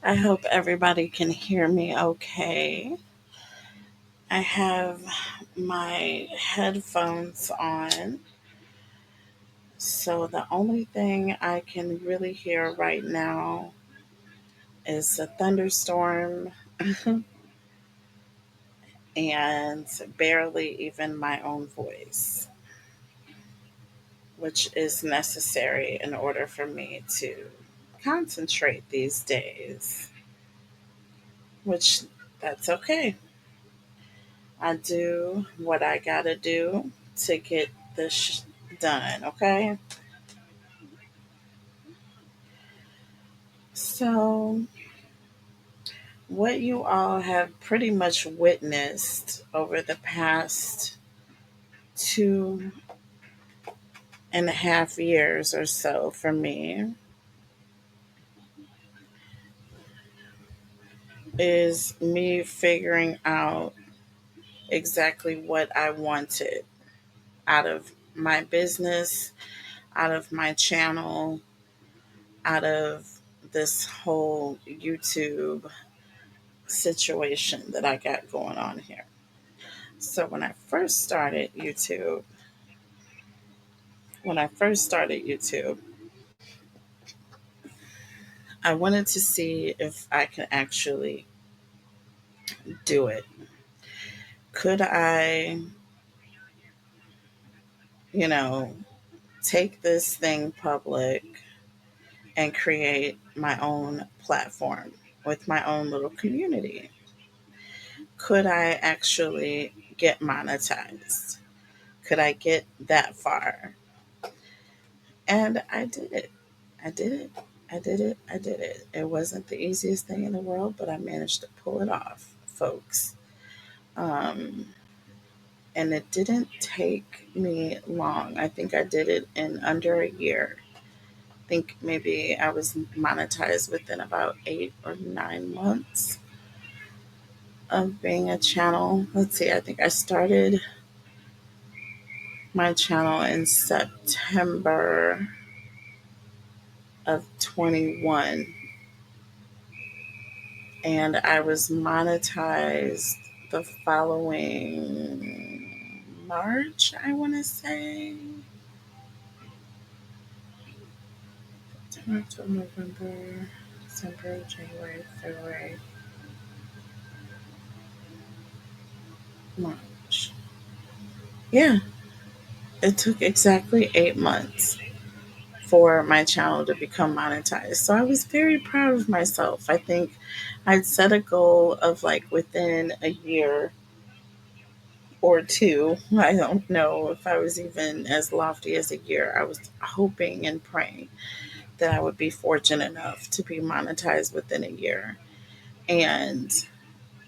I hope everybody can hear me okay. I have my headphones on, so the only thing I can really hear right now is a thunderstorm and barely even my own voice, which is necessary in order for me to concentrate these days, which that's okay. I do what I gotta do to get this done, okay? So, what you all have pretty much witnessed over the past 2.5 years or so for me is me figuring out exactly what I wanted out of my business, out of my channel, out of this whole YouTube situation that I got going on here. So when I first started YouTube, I wanted to see if I could actually do it. Could I, you know, take this thing public and create my own platform with my own little community? Could I actually get monetized? Could I get that far? And I did it. I did it. I did it. I did it. It wasn't the easiest thing in the world, but I managed to pull it off, folks. Um, and it didn't take me long. I think I did it in under a year. I think maybe I was monetized within about 8 or 9 months of being a channel. Let's see, I think I started my channel in September of 21, and I was monetized the following March, I want to say. September, October, November, December, January, February, March. Yeah, it took exactly 8 months for my channel to become monetized. So I was very proud of myself. I think I'd set a goal of like within a year or two. I don't know if I was even as lofty as a year. I was hoping and praying that I would be fortunate enough to be monetized within a year. And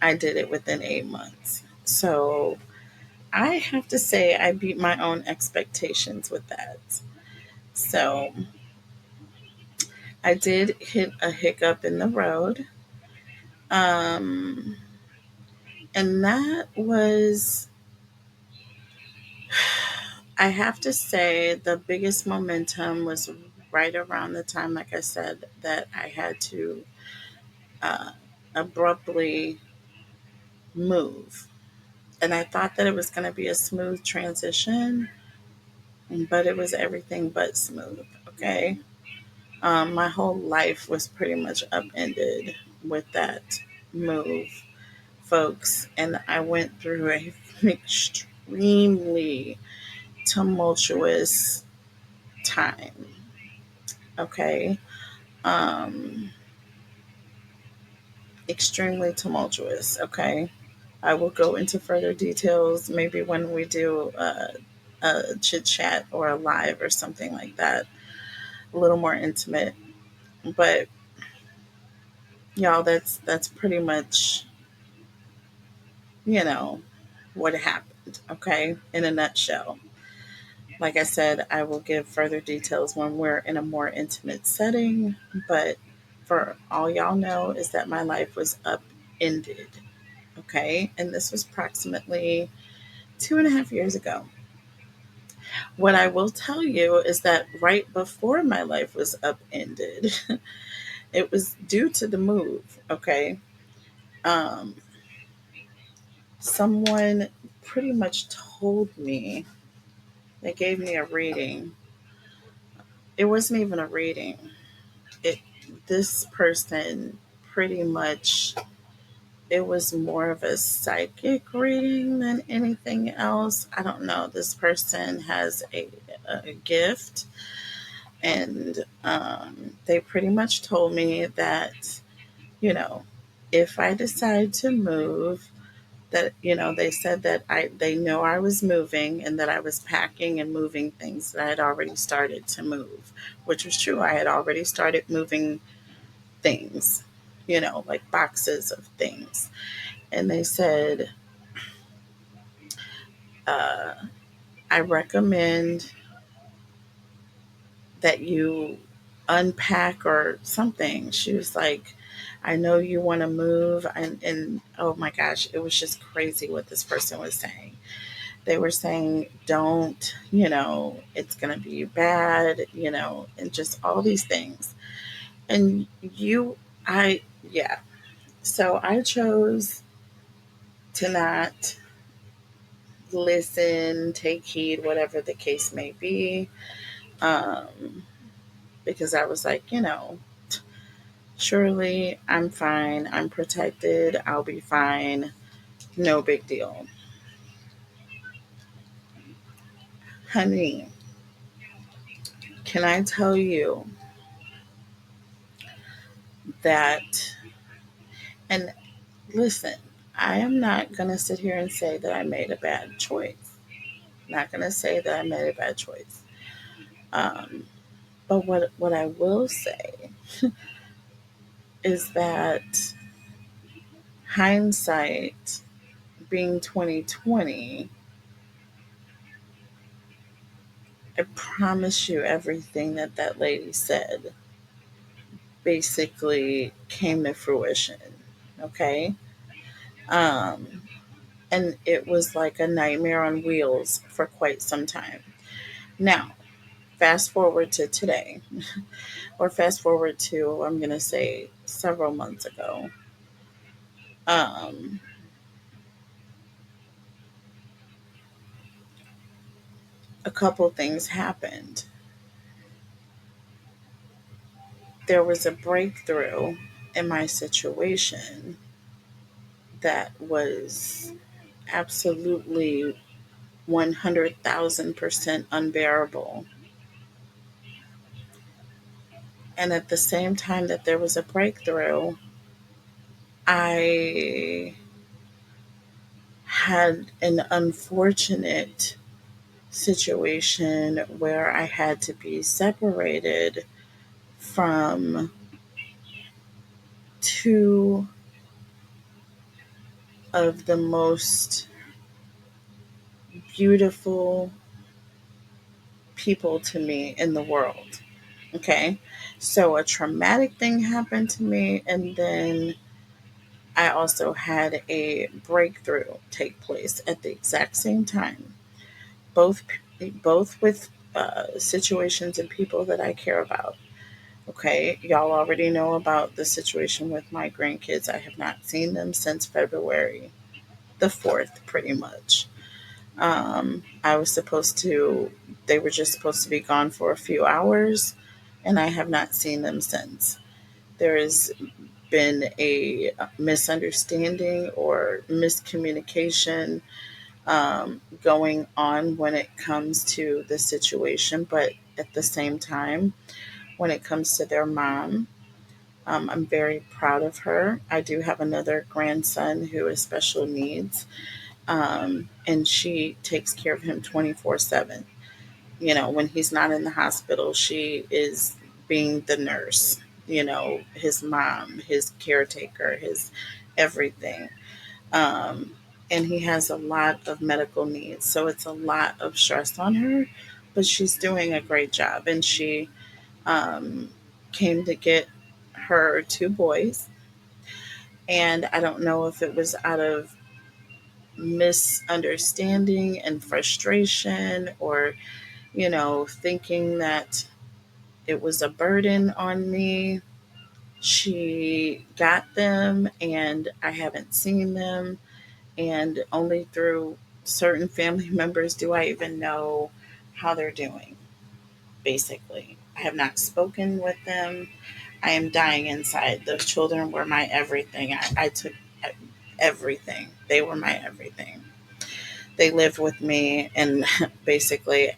I did it within 8 months. So I have to say I beat my own expectations with that. So I did hit a hiccup in the road. Um, and that was, I have to say, the biggest momentum was right around the time, like I said, that I had to uh, abruptly move. And I thought that it was going to be a smooth transition, but it was everything but smooth. Okay. My whole life was pretty much upended with that move, folks. And I went through a extremely tumultuous time. Okay. Um, Extremely tumultuous. Okay. I will go into further details maybe when we do a chit chat or a live or something like that, a little more intimate. But y'all, that's pretty much, you know, what happened, okay, in a nutshell. Like I said, I will give further details when we're in a more intimate setting, but for all y'all know is that my life was upended, okay? And this was approximately 2.5 years ago. What I will tell you is that right before my life was upended, It was due to the move, okay? Um, Someone pretty much told me, they gave me a reading. It wasn't even a reading. It This person pretty much, it was more of a psychic reading than anything else. I don't know. This person has a gift, and they pretty much told me that, you know, if I decide to move, that, they said that they know I was moving and that I was packing and moving things, that I had already started to move, which was true. I had already started moving things, like boxes of things. And they said, uh, I recommend that you unpack or something. She was like, I know you want to move. And oh my gosh, it was just crazy what this person was saying. They were saying, don't, it's going to be bad, and just all these things. And yeah. So I chose to not listen, take heed, whatever the case may be. Um, because I was like, surely I'm fine. I'm protected. I'll be fine. No big deal. Honey, can I tell you that, and listen, I am not going to sit here and say that I made a bad choice. Not going to say that I made a bad choice. Um, but what I will say is that hindsight being 2020, I promise you everything that lady said basically came to fruition. Okay. Um, and it was like a nightmare on wheels for quite some time. Now, fast forward to today, or fast forward to, I'm going to say, several months ago. Um, a couple things happened. There was a breakthrough in my situation that was absolutely 100,000% unbearable. And at the same time that there was a breakthrough, I had an unfortunate situation where I had to be separated from two of the most beautiful people to me in the world. Okay. So a traumatic thing happened to me, and then I also had a breakthrough take place at the exact same time. Both, both with situations and people that I care about. Okay, y'all already know about the situation with my grandkids. I have not seen them since February the 4th, pretty much. I was supposed to, they were just supposed to be gone for a few hours, and I have not seen them since. There has been a misunderstanding or miscommunication going on when it comes to the situation, but at the same time, when it comes to their mom, I'm very proud of her. I do have another grandson who has special needs, and she takes care of him 24/7. When he's not in the hospital, she is being the nurse, his mom, his caretaker, his everything. Um, and he has a lot of medical needs. So it's a lot of stress on her, but she's doing a great job. And she um, came to get her two boys. And I don't know if it was out of misunderstanding and frustration, or, thinking that it was a burden on me. She got them, and I haven't seen them. And only through certain family members do I even know how they're doing, basically. I have not spoken with them. I am dying inside. Those children were my everything. I took everything. They were my everything. They lived with me, and basically,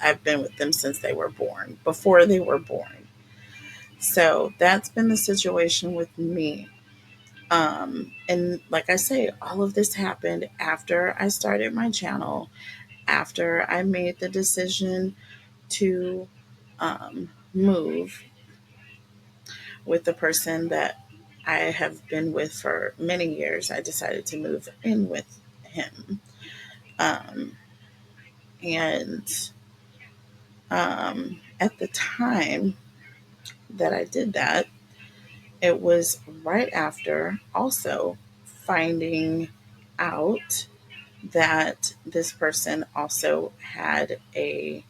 I've been with them since they were born, before they were born. So that's been the situation with me. And like I say, all of this happened after I started my channel, after I made the decision to move with the person that I have been with for many years. I decided to move in with him. Um, and at the time that I did that, it was right after also finding out that this person also had a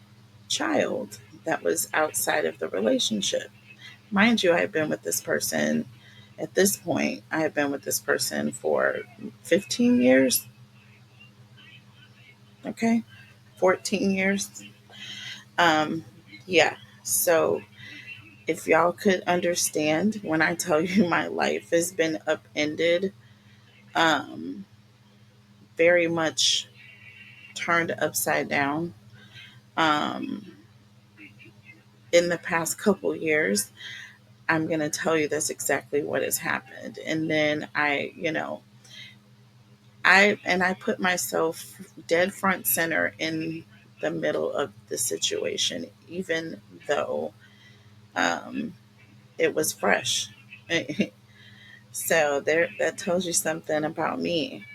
child that was outside of the relationship. Mind you, I have been with this person at this point, I have been with this person for 15 years. Okay. 14 years. Um, yeah. So if y'all could understand when I tell you my life has been upended, um, very much turned upside down. Um, in the past couple years, I'm going to tell you that's exactly what has happened. And then I put myself dead front center in the middle of the situation, even though um, it was fresh. So there, that tells you something about me.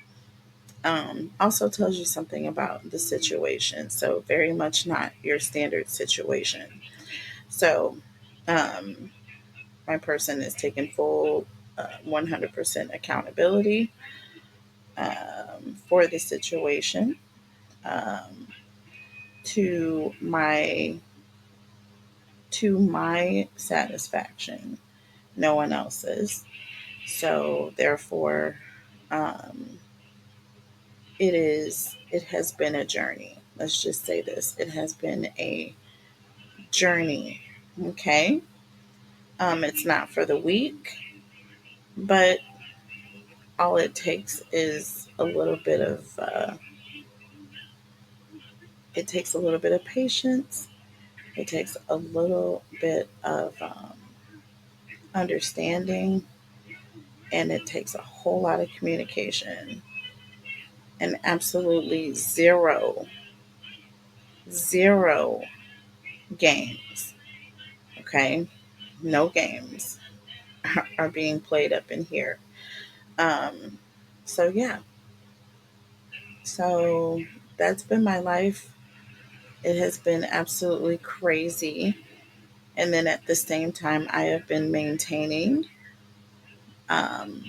Also tells you something about the situation. So very much not your standard situation. So um, my person is taking full 100% accountability for the situation, um, to my satisfaction, no one else's. So therefore, um, it has been a journey. Let's just say this: it has been a journey. Okay, it's not for the weak, but all it takes is a little bit of it takes a little bit of patience. It takes a little bit of understanding, and it takes a whole lot of communication, and absolutely zero games. Okay, no games are being played up in here. Um, so yeah, so that's been my life. It has been absolutely crazy. And then at the same time, I have been maintaining um,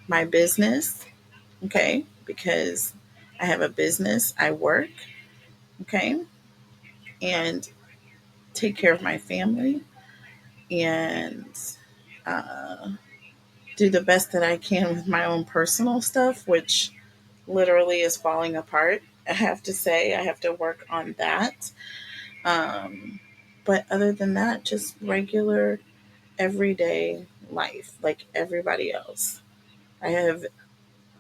my business, okay, because I have a business, I work, okay, and take care of my family, and uh, do the best that I can with my own personal stuff, which literally is falling apart. I have to say, I have to work on that. Um, but other than that, just regular, everyday life, like everybody else. I have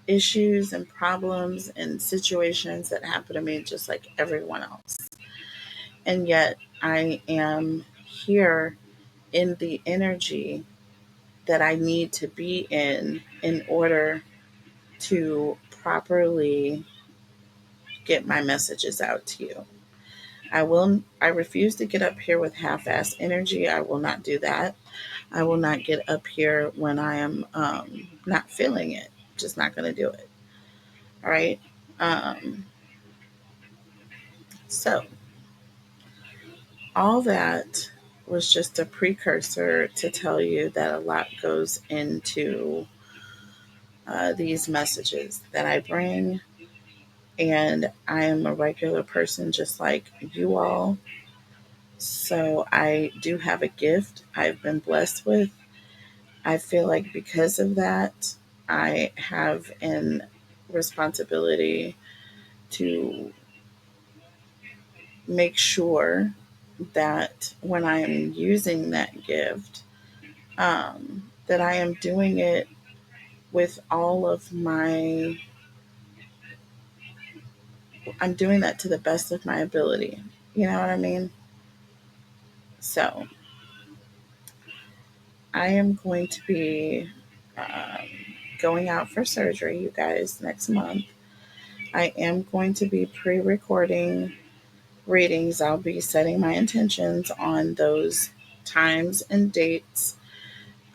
issues and problems and situations that happen to me just like everyone else. And yet I am here in the energy that I need to be in order to properly get my messages out to you. I refuse to get up here with half-ass energy. I will not do that. I will not get up here when I am not feeling it. Just not going to do it. All right. Um, so all that was just a precursor to tell you that a lot goes into these messages that I bring. And I am a regular person just like you all. So I do have a gift I've been blessed with. I feel like because of that, I have an responsibility to make sure that when I am using that gift, that I am doing it with all of my, I'm doing that to the best of my ability. You know what I mean? So I am going to be um, going out for surgery, you guys, next month. I am going to be pre recording readings. I'll be setting my intentions on those times and dates,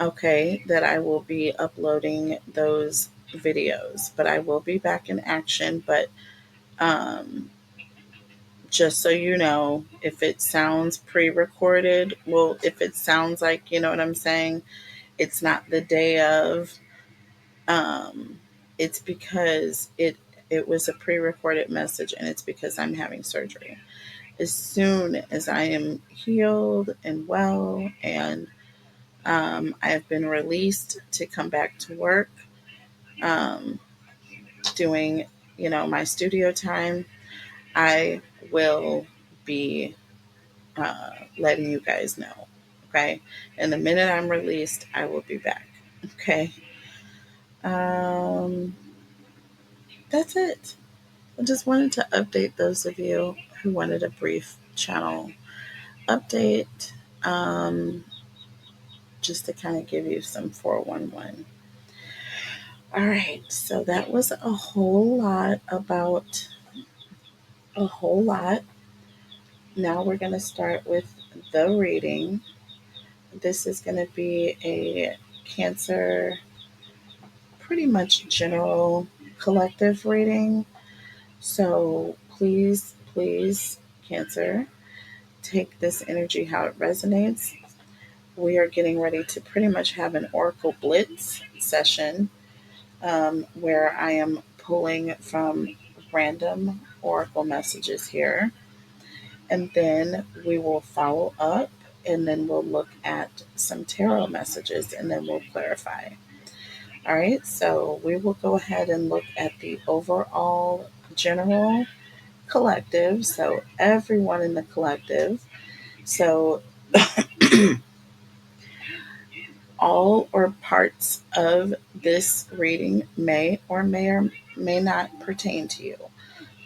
okay, that I will be uploading those videos. But I will be back in action. But um, just so you know, if it sounds pre recorded, well, if it sounds like, you know what I'm saying, it's not the day of, um, it's because it was a pre recorded message, and it's because I'm having surgery. As soon as I am healed and well, and I have been released to come back to work, um, doing, my studio time, I will be letting you guys know. Okay. And the minute I'm released, I will be back. Okay. Um, that's it. I just wanted to update those of you who wanted a brief channel update, um, just to kind of give you some 411. All right, so that was a whole lot about a whole lot. Now we're going to start with the reading. This is going to be a Cancer, pretty much general collective reading. So please, please, Cancer, take this energy how it resonates. We are getting ready to pretty much have an Oracle Blitz session, where I am pulling from random Oracle messages here. And then we will follow up, and then we'll look at some tarot messages, and then we'll clarify. All right, so we will go ahead and look at the overall general collective. So, everyone in the collective. So, all or parts of this reading may or may not pertain to you.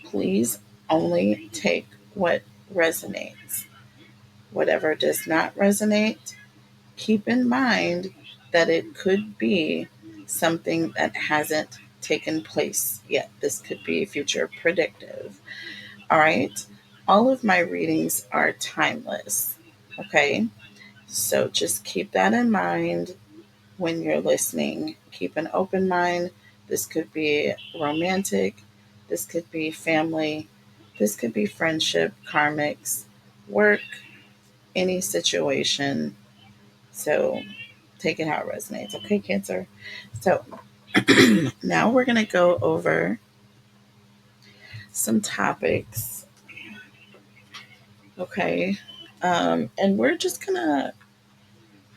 Please only take what resonates. Whatever does not resonate, keep in mind that it could be something that hasn't taken place yet. This could be future predictive. All right. All of my readings are timeless. Okay. So just keep that in mind when you're listening. Keep an open mind. This could be romantic. This could be family. This could be friendship, karmics, work, any situation. So take it how it resonates. Okay, Cancer? So now we're going to go over some topics. Okay. And we're gonna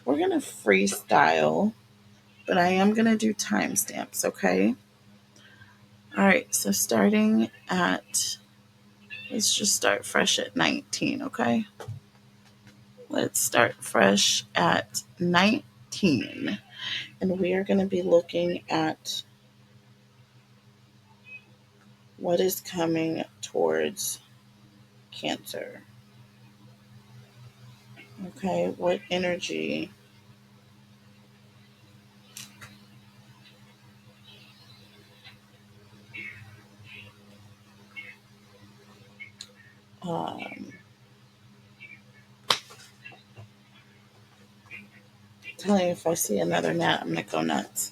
freestyle, but I am gonna do timestamps, okay? All right, so let's just start fresh at 19, okay? Let's start fresh at 19. And we are going to be looking at what is coming towards Cancer. Okay, what energy um telling you, if I see another gnat, I'm gonna go nuts.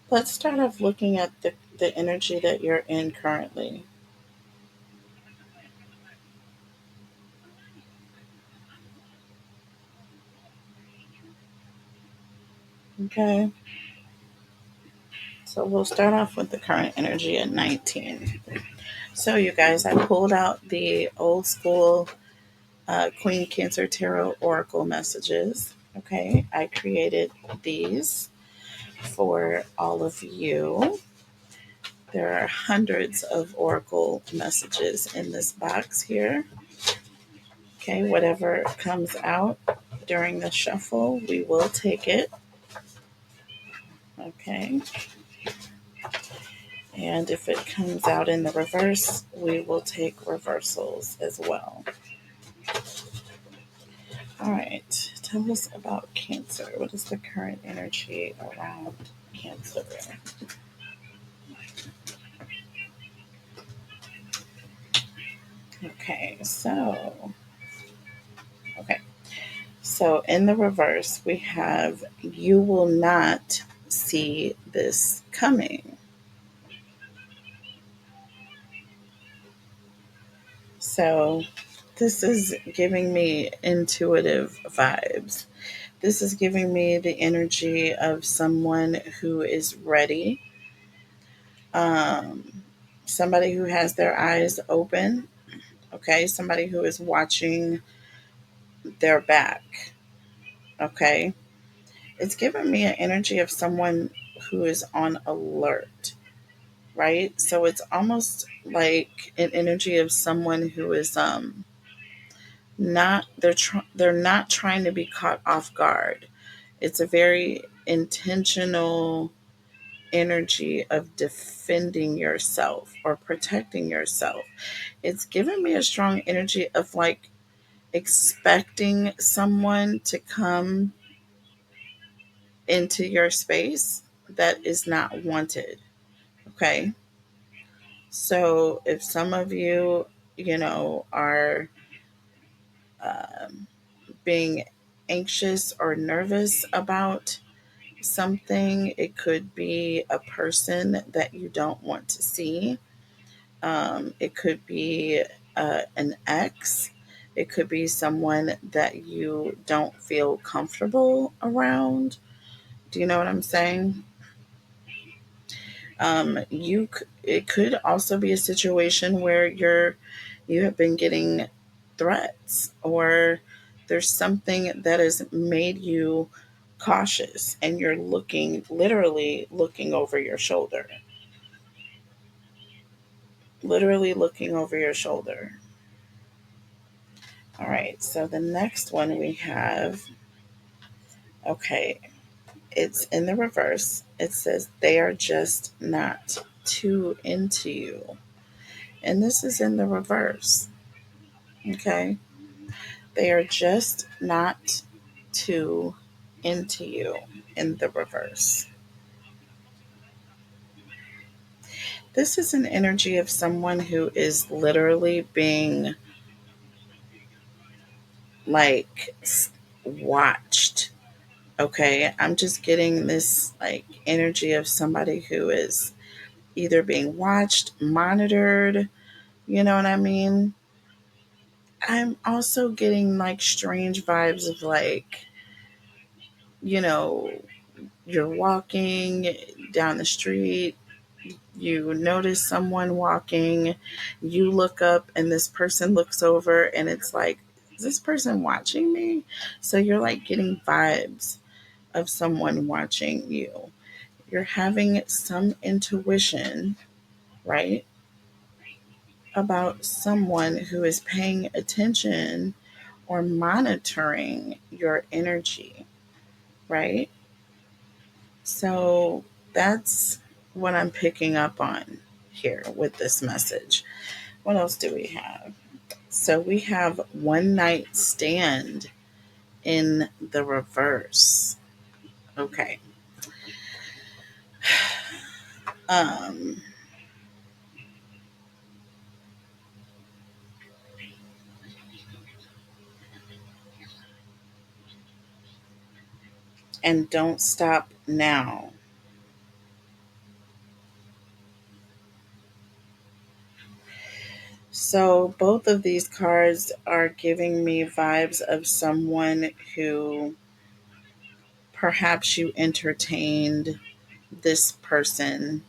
Let's start off looking at the energy that you're in currently. Okay. So we'll start off with the current energy at 19. So you guys, I pulled out the old school Queen Cancer Tarot Oracle messages. Okay, I created these for all of you. There are hundreds of oracle messages in this box here. Okay, whatever comes out during the shuffle, we will take it. Okay, and if it comes out in the reverse, we will take reversals as well. All right, tell us about Cancer. What is the current energy around Cancer? Okay, so in the reverse, we have you will not see this coming. So this is giving me intuitive vibes. This is giving me the energy of someone who is ready, um, somebody who has their eyes open, okay, somebody who is watching their back, okay. It's giving me an energy of someone who is on alert, right? So it's almost like an energy of someone who is not they're not trying to be caught off guard. It's a very intentional energy of defending yourself or protecting yourself. It's giving me a strong energy of like expecting someone to come into your space that is not wanted. Okay. So if some of you, are um, being anxious or nervous about something, it could be a person that you don't want to see. It could be an ex. It could be someone that you don't feel comfortable around. Do you know what I'm saying? It could also be a situation where you have been getting threats, or there's something that has made you cautious and you're literally looking over your shoulder. Literally looking over your shoulder. All right, so the next one we have, okay, it's in the reverse. It says they are just not too into you. And this is in the reverse. Okay. They are just not too into you in the reverse. This is an energy of someone who is literally being like watched. Okay. I'm just getting this like energy of somebody who is either being watched, monitored. You know what I mean? I'm also getting like strange vibes of like, you know, you're walking down the street, you notice someone walking, you look up, and this person looks over, and it's like, is this person watching me? So you're like getting vibes of someone watching you. You're having some intuition, right? About someone who is paying attention or monitoring your energy, right? So that's what I'm picking up on here with this message. What else do we have? So we have one night stand in the reverse. Okay. Um, and don't stop now. So both of these cards are giving me vibes of someone who perhaps you entertained this person.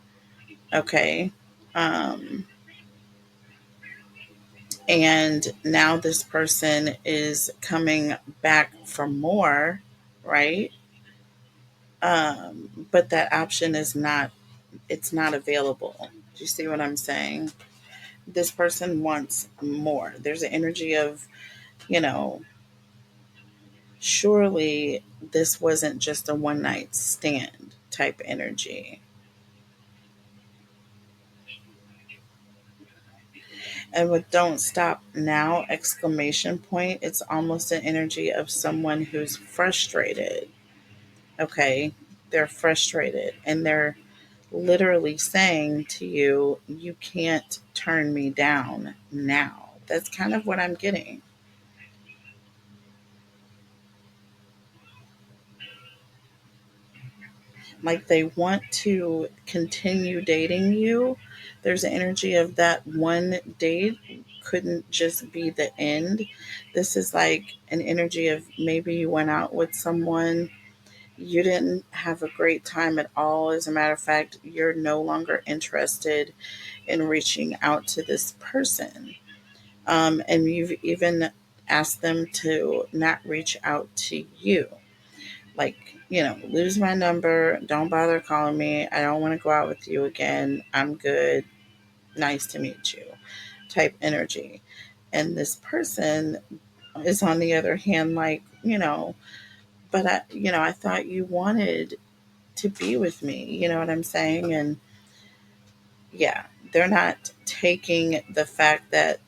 Okay. Um, and now this person is coming back for more. right? But that option is not, it's not available. Do you see what I'm saying? This person wants more. There's an energy of, you know, surely this wasn't just a one night stand type energy. And with don't stop now exclamation point, it's almost an energy of someone who's frustrated. Okay? They're frustrated and they're literally saying to you, you can't turn me down now. That's kind of what I'm getting. Like they want to continue dating you. There's an energy of that one date couldn't just be the end. This is like an energy of maybe you went out with someone, you didn't have a great time at all. As a matter of fact, you're no longer interested in reaching out to this person. And you've even asked them to not reach out to you. Like, lose my number, don't bother calling me, I don't want to go out with you again, I'm good, nice to meet you type energy. And this person is on the other hand like, but I thought you wanted to be with me, you know what I'm saying? And yeah, they're not taking the fact that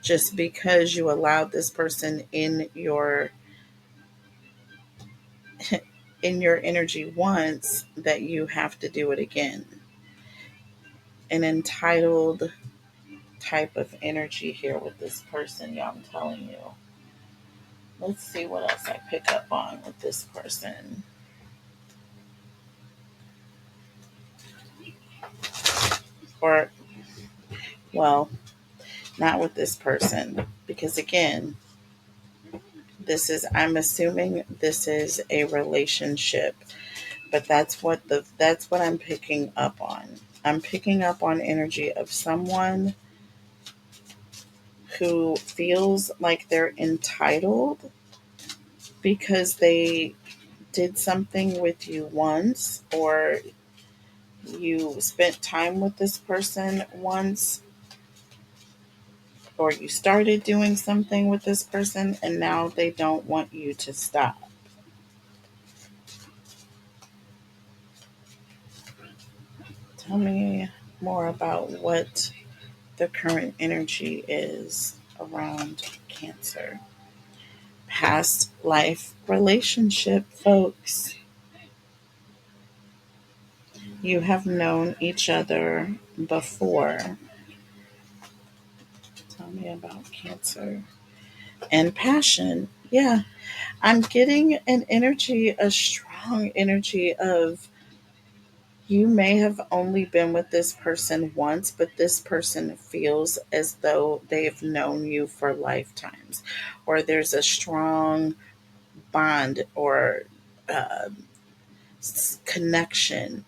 just because you allowed this person in your energy once, that you have to do it again. An entitled type of energy here with this person, yeah, I'm telling you. Let's see what else I pick up on with this person. Or, well, not with this person. Because again, I'm assuming this is a relationship. But that's what I'm picking up on. I'm picking up on energy of someone who feels like they're entitled because they did something with you once, or you spent time with this person once, or you started doing something with this person and now they don't want you to stop. Tell me more about what the current energy is around Cancer. Past life relationship, folks. You have known each other before. Tell me about Cancer. And passion. Yeah, I'm getting an energy, a strong energy of you may have only been with this person once, but this person feels as though they've known you for lifetimes, or there's a strong bond or uh, connection,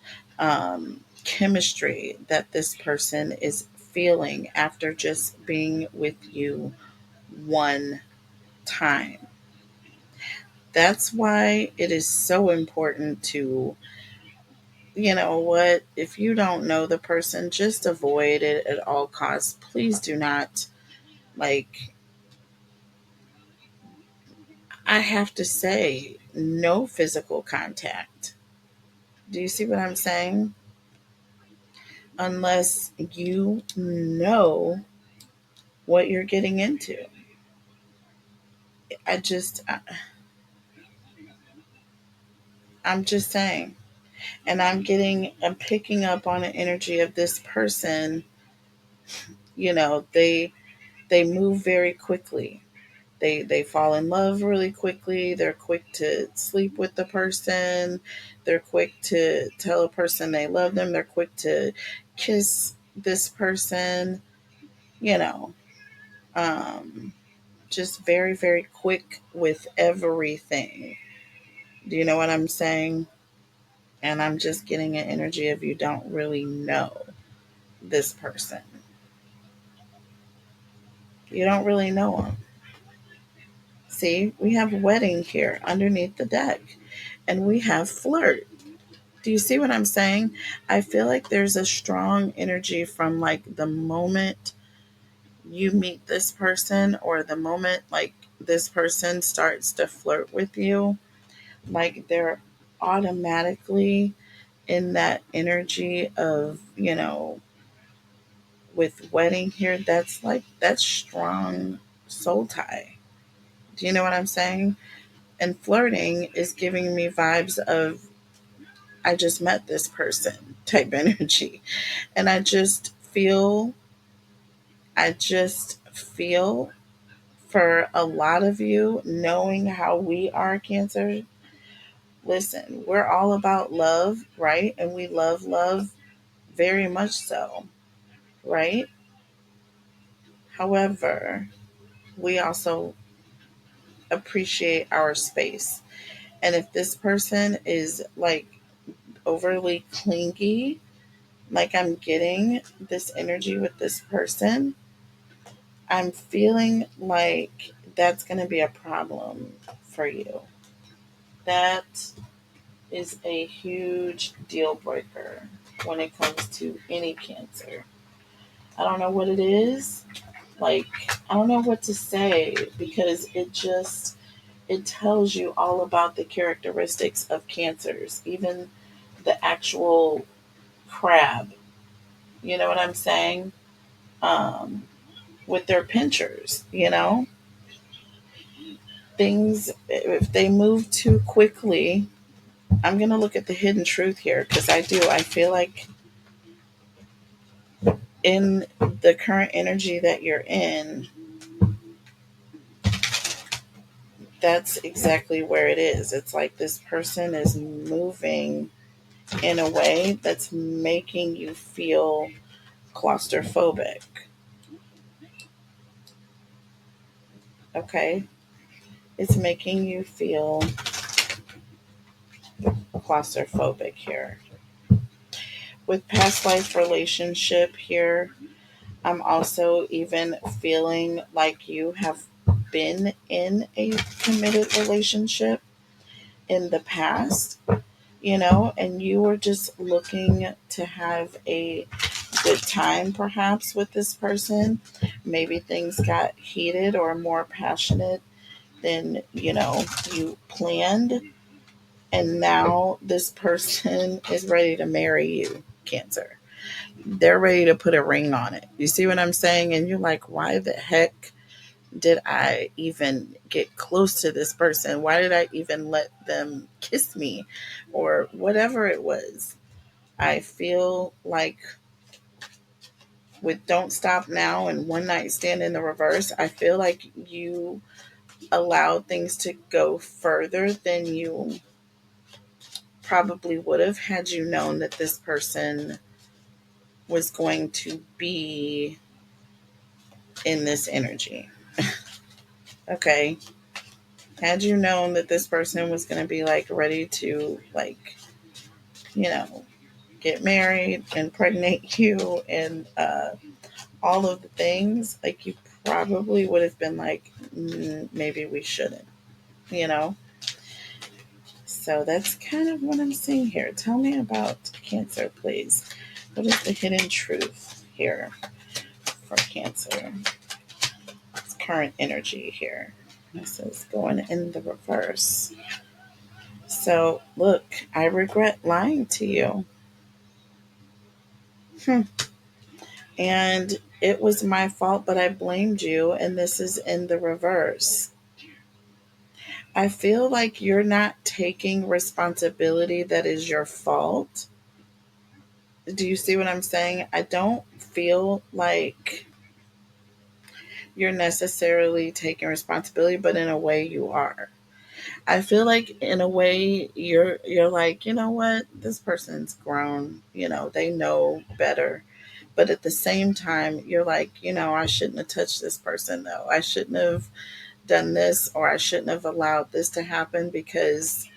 chemistry that this person is feeling after just being with you one time. That's why it is so important to, you know what, if you don't know the person, just avoid it at all costs. Please do not, like, I have to say, no physical contact. Do you see what I'm saying? Unless you know what you're getting into. I just, I'm just saying. And I'm picking up on an energy of this person, they move very quickly. They fall in love really quickly. They're quick to sleep with the person. They're quick to tell a person they love them. They're quick to kiss this person, you know. Um, just very, very quick with everything. Do you know what I'm saying? And I'm just getting an energy of you don't really know this person. You don't really know them. See, we have wedding here underneath the deck. And we have flirt. Do you see what I'm saying? I feel like there's a strong energy from like the moment you meet this person or the moment like this person starts to flirt with you, like they're automatically in that energy of, with wedding here, that's like that's strong soul tie. Do you know what I'm saying? And flirting is giving me vibes of I just met this person type energy. And I just feel for a lot of you, knowing how we are Cancer, listen, we're all about love, right? And we love love very much so, right? However, we also appreciate our space. And if this person is like overly clingy, like I'm getting this energy with this person, I'm feeling like that's going to be a problem for you. That is a huge deal breaker when it comes to any Cancer. I don't know what it is. Like, I don't know what to say because it tells you all about the characteristics of Cancers, even the actual crab. You know what I'm saying? With their pinchers, things, if they move too quickly, I'm going to look at the hidden truth here because I feel like in the current energy that you're in, that's exactly where it is. It's like this person is moving in a way that's making you feel claustrophobic. Okay? It's making you feel claustrophobic here. With past life relationship here, I'm also even feeling like you have been in a committed relationship in the past, and you were just looking to have a good time perhaps with this person. Maybe things got heated or more passionate than, you planned. And now this person is ready to marry you, Cancer. They're ready to put a ring on it. You see what I'm saying? And you're like, why the heck did I even get close to this person? Why did I even let them kiss me or whatever it was? I feel like with Don't Stop Now and One Night Stand in the reverse, I feel like you allowed things to go further than you probably would have had you known that this person was going to be in this energy. Okay. Had you known that this person was going to be like ready to like, you know, get married, impregnate you, and all of the things, like you probably would have been like, maybe we shouldn't, you know? So that's kind of what I'm seeing here. Tell me about Cancer, please. What is the hidden truth here for Cancer? It's current energy here. This is going in the reverse. So, look, I regret lying to you. Hmm. And it was my fault, but I blamed you, and this is in the reverse. I feel like you're not taking responsibility that is your fault. Do you see what I'm saying? I don't feel like you're necessarily taking responsibility, but in a way you are. I feel like in a way you're like, you know what? This person's grown, they know better. But at the same time, you're like, I shouldn't have touched this person though. I shouldn't have done this or I shouldn't have allowed this to happen because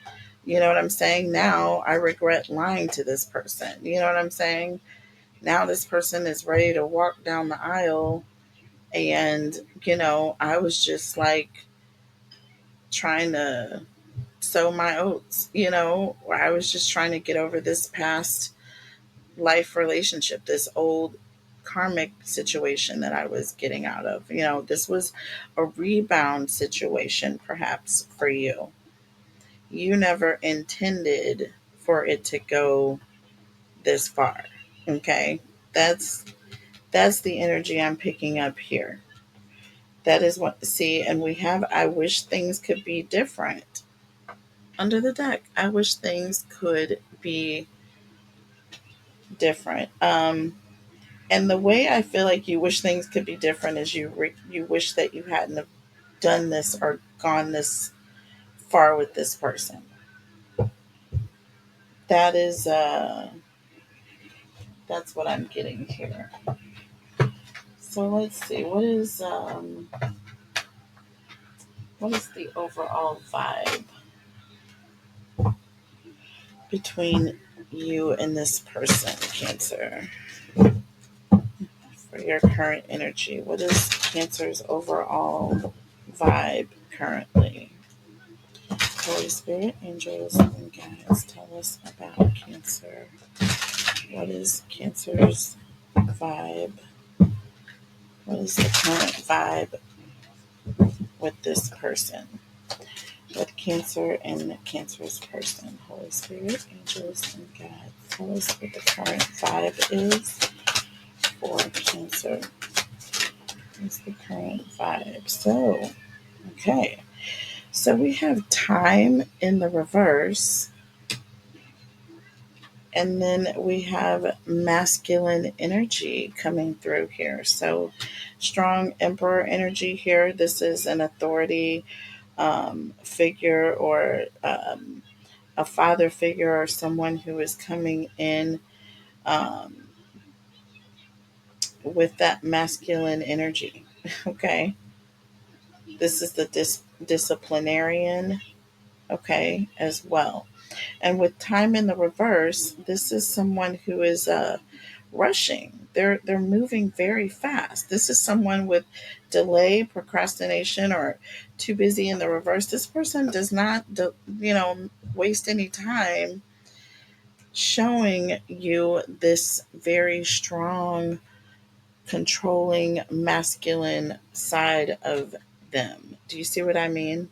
you know what I'm saying? Now I regret lying to this person. You know what I'm saying? Now this person is ready to walk down the aisle and, I was just like trying to sow my oats, where I was just trying to get over this past life relationship, this old karmic situation that I was getting out of. This was a rebound situation, perhaps for you. You never intended for it to go this far. Okay? That's that's the energy I'm picking up here. That is what, see, and we have I wish things could be different under the deck. I wish things could be different. And the way I feel like you wish things could be different is you wish that you hadn't have done this or gone this far with this person. That is that's what I'm getting here. So let's see, what is the overall vibe between you and this person, Cancer, for your current energy? What is Cancer's overall vibe currently? Holy Spirit, angels, and guides, tell us about Cancer. What is Cancer's vibe? What is the current vibe with this person? With Cancer and Cancer's person. Holy Spirit, angels, and guides, tell us what the current vibe is for Cancer. What's the current vibe? So, okay. So we have time in the reverse. And then we have masculine energy coming through here. So strong emperor energy here. This is an authority figure, or a father figure, or someone who is coming in um, with that masculine energy. Okay. This is the disciplinarian. Okay. As well. And with time in the reverse, this is someone who is rushing. They're moving very fast. This is someone with delay, procrastination, or too busy in the reverse. This person does not, waste any time showing you this very strong, controlling, masculine side of them. Do you see what I mean?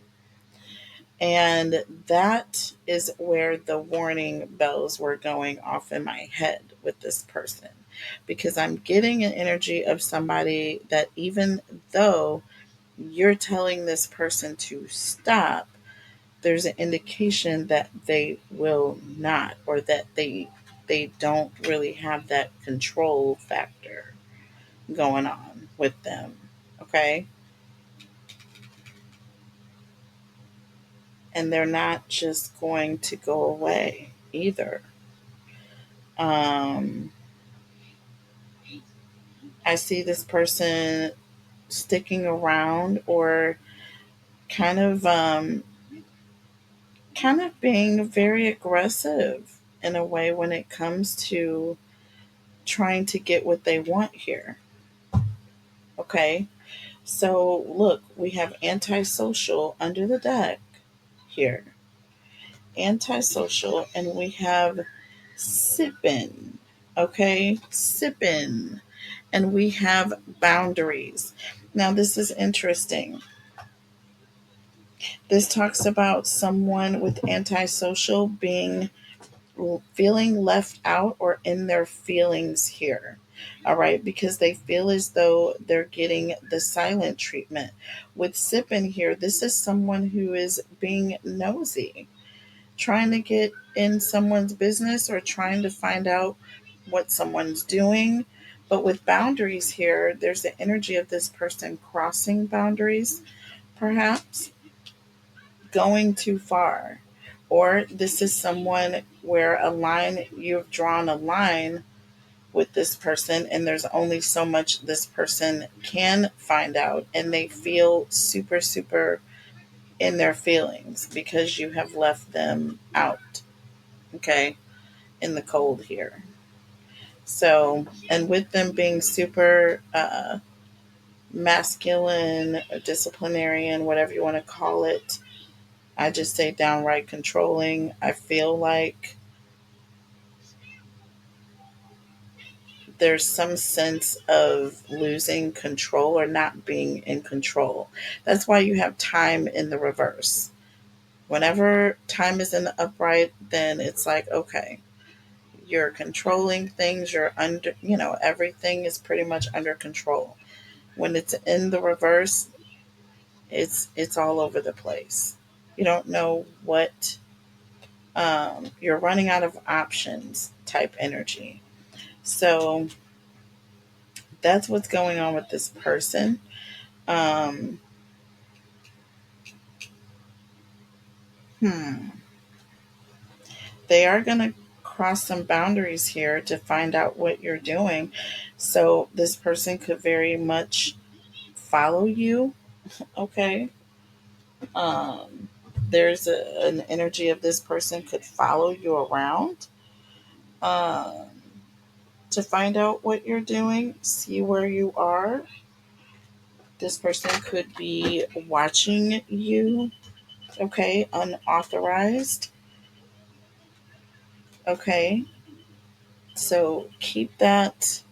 And that is where the warning bells were going off in my head with this person. Because I'm getting an energy of somebody that, even though you're telling this person to stop, there's an indication that they will not, or that they don't really have that control factor going on with them. Okay? And they're not just going to go away either. Um, I see this person sticking around, or kind of being very aggressive in a way when it comes to trying to get what they want here. Okay, so look, we have antisocial under the deck here, antisocial, and we have sipping. Okay, sipping, and we have boundaries. Now, this is interesting. This talks about someone with antisocial being feeling left out or in their feelings here. All right, because they feel as though they're getting the silent treatment. With sipping here, this is someone who is being nosy, trying to get in someone's business, or trying to find out what someone's doing. But with boundaries here, there's the energy of this person crossing boundaries, perhaps going too far. Or this is someone where you've drawn a line with this person, and there's only so much this person can find out, and they feel super, super in their feelings because you have left them out, okay, in the cold here. So, and with them being super masculine, or disciplinarian, whatever you want to call it, I just say downright controlling. I feel like there's some sense of losing control or not being in control. That's why you have time in the reverse. Whenever time is in the upright, then it's like, okay, you're controlling things, you're under, everything is pretty much under control. When it's in the reverse, it's all over the place. You don't know what, you're running out of options type energy. So that's what's going on with this person. Um, hmm. They are going to cross some boundaries here to find out what you're doing. So this person could very much follow you. Okay. Um, there's an energy of this person could follow you around, um, to find out what you're doing, see where you are. This person could be watching you, okay, unauthorized. Okay, so keep that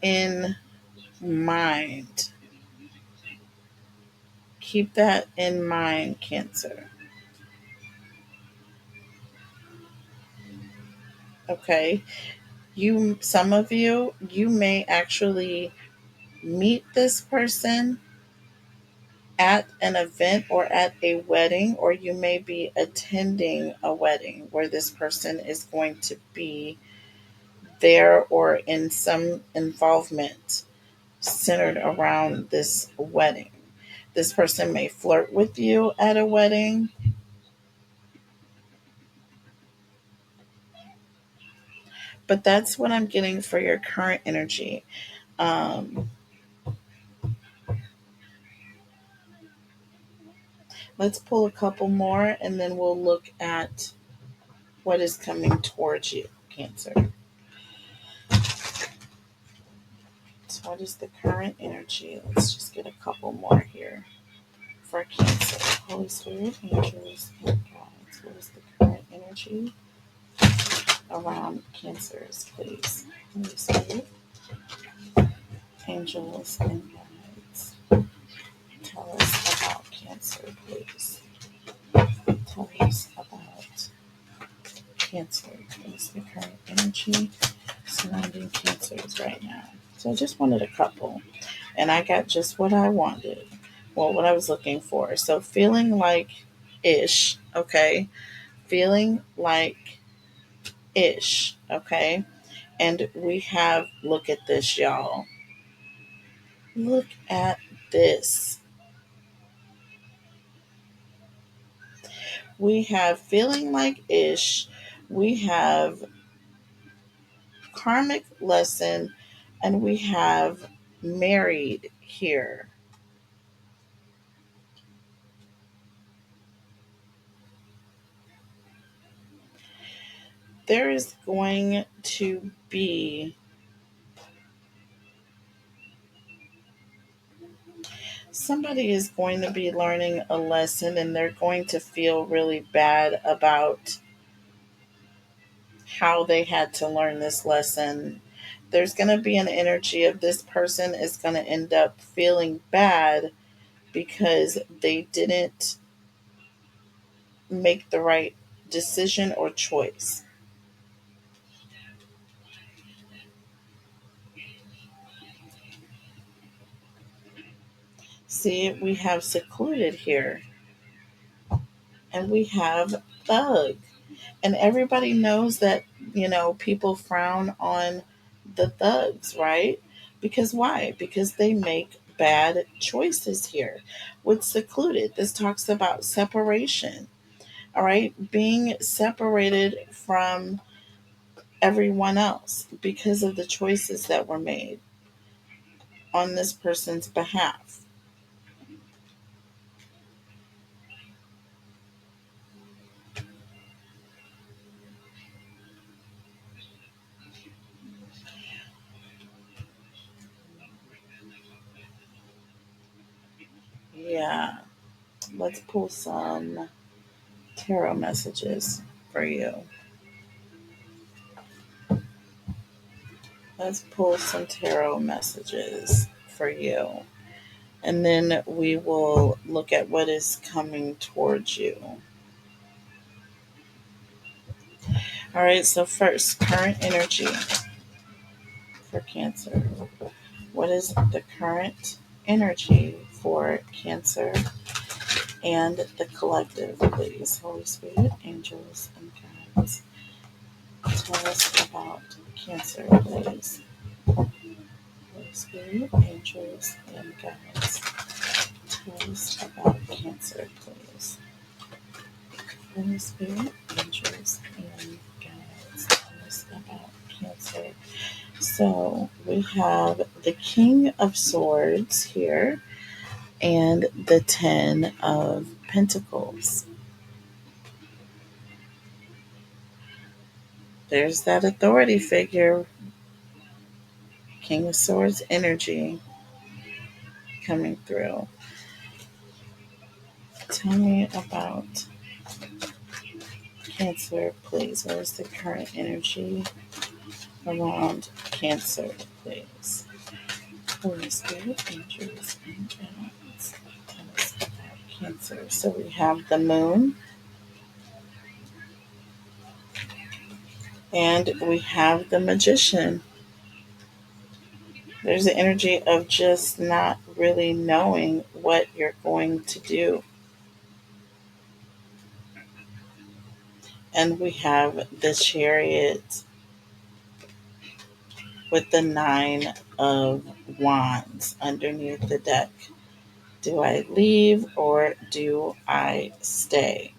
in mind. Keep that in mind, Cancer. Okay, some of you, you may actually meet this person at an event or at a wedding, or you may be attending a wedding where this person is going to be there or in some involvement centered around this wedding. This person may flirt with you at a wedding, but that's what I'm getting for your current energy. Um, let's pull a couple more and then we'll look at what is coming towards you, Cancer. So, what is the current energy? Let's just get a couple more here for Cancer. Holy Spirit, angels, and guides. What is the current energy around Cancers, please? Holy Spirit, angels, and guides. Tell us about Cancer, please. Tell us about Cancer. What is the current energy surrounding Cancers right now? So I just wanted a couple, and I got just what I wanted. Well, what I was looking for. So feeling like ish, okay? Feeling like ish, okay? And we have, look at this, y'all. Look at this. We have feeling like ish. We have karmic lesson, and we have married here. There is going to be somebody is going to be learning a lesson and they're going to feel really bad about how they had to learn this lesson. There's going to be an energy of this person is going to end up feeling bad because they didn't make the right decision or choice. See, we have secluded here and we have thug. And everybody knows that, people frown on the thugs, right? Because why? Because they make bad choices here. With secluded, this talks about separation, all right? Being separated from everyone else because of the choices that were made on this person's behalf. Yeah, let's pull some. tarot messages for you. Let's pull some tarot messages for you. And then we will look at what is coming towards you. All right, so first, current energy for Cancer. What is the current energy for Cancer and the collective, please? Holy Spirit, angels, and guides. Tell us about Cancer, please. Holy Spirit, angels, and guides. Tell us about Cancer, please. Holy Spirit, angels, and guides. Tell us about Cancer. So we have the King of Swords here and the Ten of Pentacles. There's that authority figure, King of Swords energy coming through. Tell me about Cancer, please. What is the current energy around Cancer, please? Holy Spirit, angels, and guides. Tell us about Cancer. So we have the Moon, and we have the Magician. There's the energy of just not really knowing what you're going to do. And we have the Chariot with the Nine of Wands underneath the deck. Do I leave or do I stay?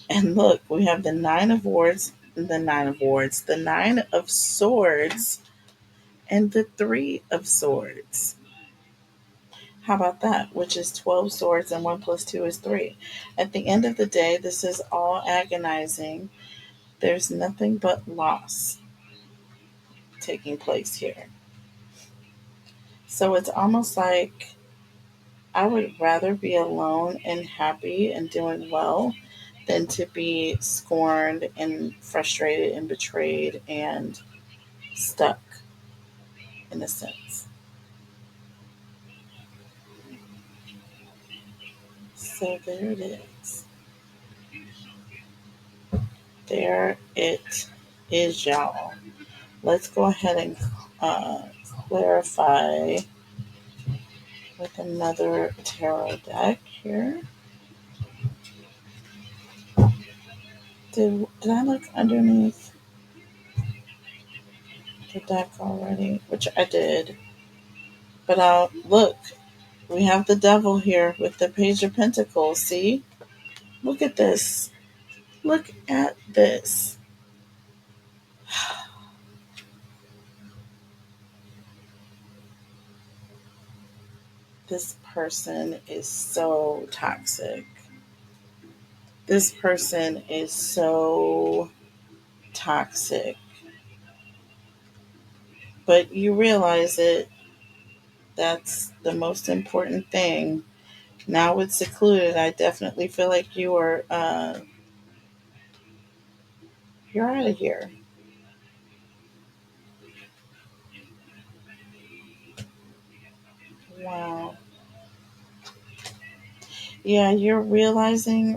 And look, we have the Nine of Swords, the Nine of Swords, and the Three of Swords. How about that? Which is 12 swords and 1 plus 2 is 3. At the end of the day, this is all agonizing. There's nothing but loss taking place here. So it's almost like I would rather be alone and happy and doing well than to be scorned and frustrated and betrayed and stuck, in a sense. So there it is. There it is, y'all. Let's go ahead and clarify with another tarot deck here. Did I look underneath the deck already? Which I did. But I'll look. We have the Devil here with the Page of Pentacles. See? Look at this. Look at this. This person is so toxic. This person is so toxic. But you realize it. That's the most important thing. Now it's secluded. I definitely feel like you're out of here. Wow. Yeah, you're recognizing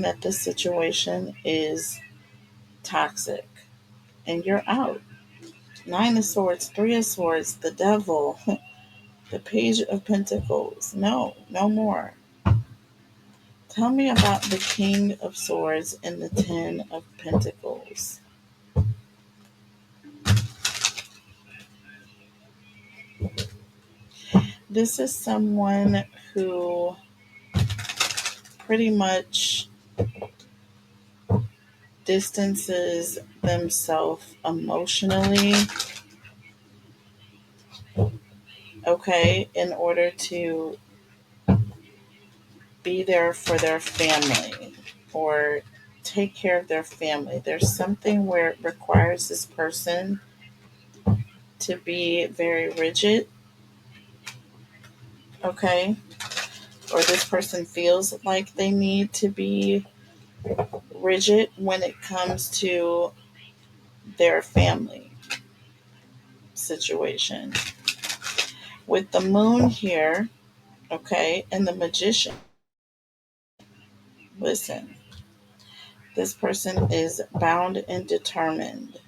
that the situation is toxic, and you're out. Nine of Swords, Three of Swords, the Devil, the Page of Pentacles. No, no more. Tell me about the King of Swords and the Ten of Pentacles. This is someone who pretty much distances themselves emotionally, okay, in order to be there for their family or take care of their family. There's something where it requires this person to be very rigid, okay, or this person feels like they need to be rigid when it comes to their family situation. With the moon here, okay, and the magician, listen, this person is bound and determined.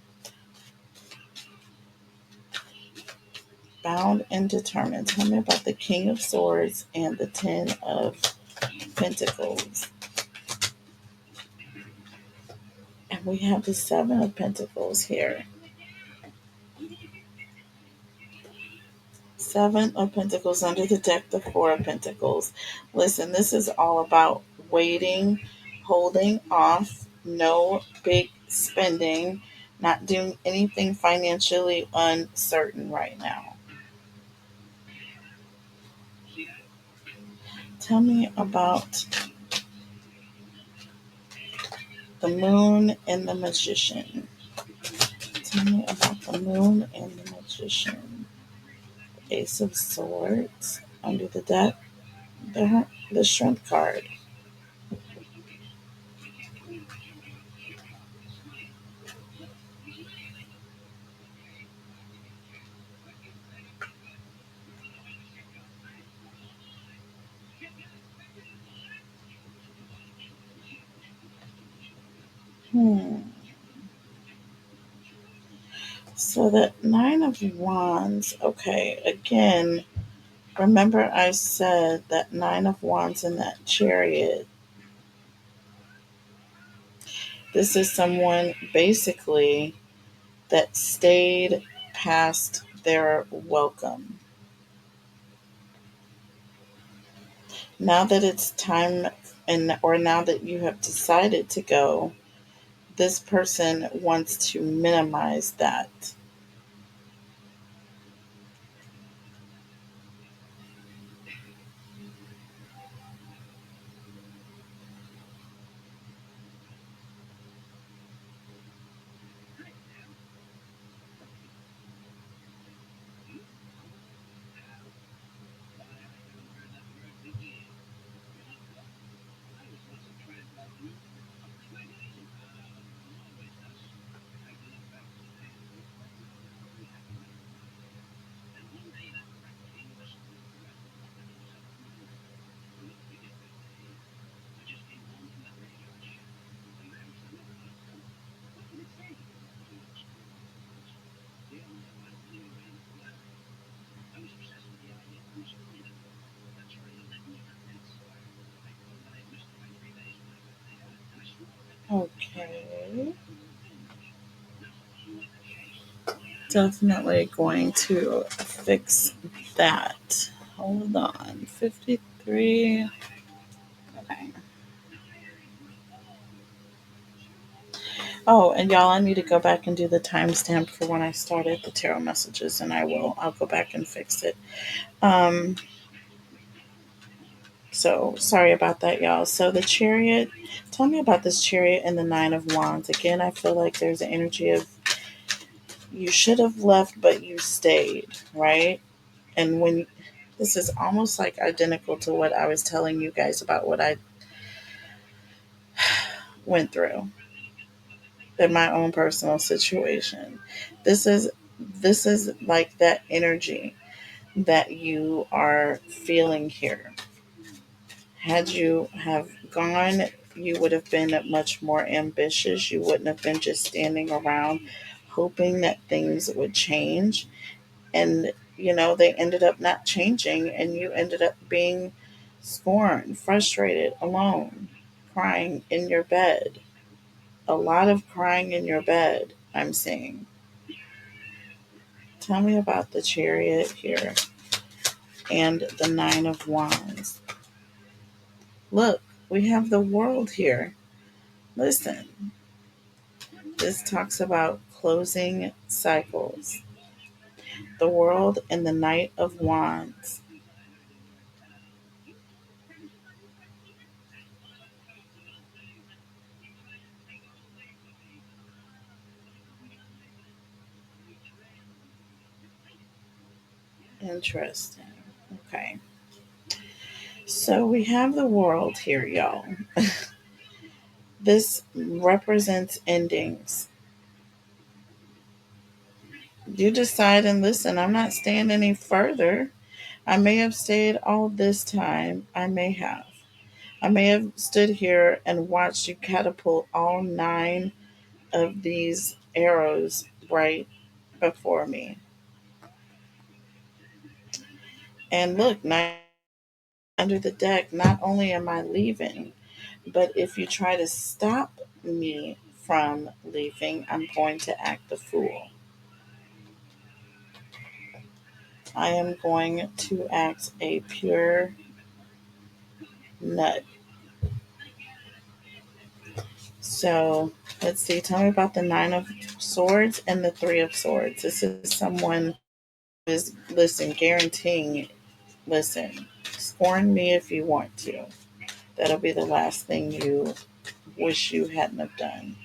Bound and determined. Tell me about the King of Swords and the Ten of Pentacles. And we have the Seven of Pentacles here. Seven of Pentacles under the deck, the Four of Pentacles. Listen, this is all about waiting, holding off, no big spending, not doing anything financially uncertain right now. Tell me about the Moon and the Magician. Tell me about the Moon and the Magician. Ace of Swords under the deck, the Strength card. Hmm. So that Nine of Wands, okay, again, remember I said that Nine of Wands and that Chariot. This is someone basically that stayed past their welcome. Now that it's time, and or now that you have decided to go, this person wants to minimize that. Okay. Definitely going to fix that. Hold on. 53. Okay. Oh, and y'all, I need to go back and do the timestamp for when I started the tarot messages, and I will. I'll go back and fix it. Um, so sorry about that, y'all. So the Chariot, tell me about this Chariot and the Nine of Wands. Again, I feel like there's an energy of you should have left, but you stayed, right? And when this is almost like identical to what I was telling you guys about what I went through in my own personal situation. This is like that energy that you are feeling here. Had you have gone, you would have been much more ambitious. You wouldn't have been just standing around hoping that things would change. And, they ended up not changing, and you ended up being scorned, frustrated, alone, crying in your bed. A lot of crying in your bed, I'm seeing. Tell me about the Chariot here and the Nine of Wands. Look, we have the World here. Listen, this talks about closing cycles. The World and the Knight of Wands. Interesting. Okay. So we have the world here, y'all. This represents endings. You decide and listen. I'm not staying any further. I may have stayed all this time. I may have. I may have stood here and watched you catapult all 9 of these arrows right before me. And look, 9 under the deck, not only am I leaving, but if you try to stop me from leaving, I'm going to act the fool. I am going to act a pure nut. So let's see. Tell me about the 9 of Swords and the 3 of Swords. This is someone who is, listen, guaranteeing, listen, scorn me if you want to. That'll be the last thing you wish you hadn't have done.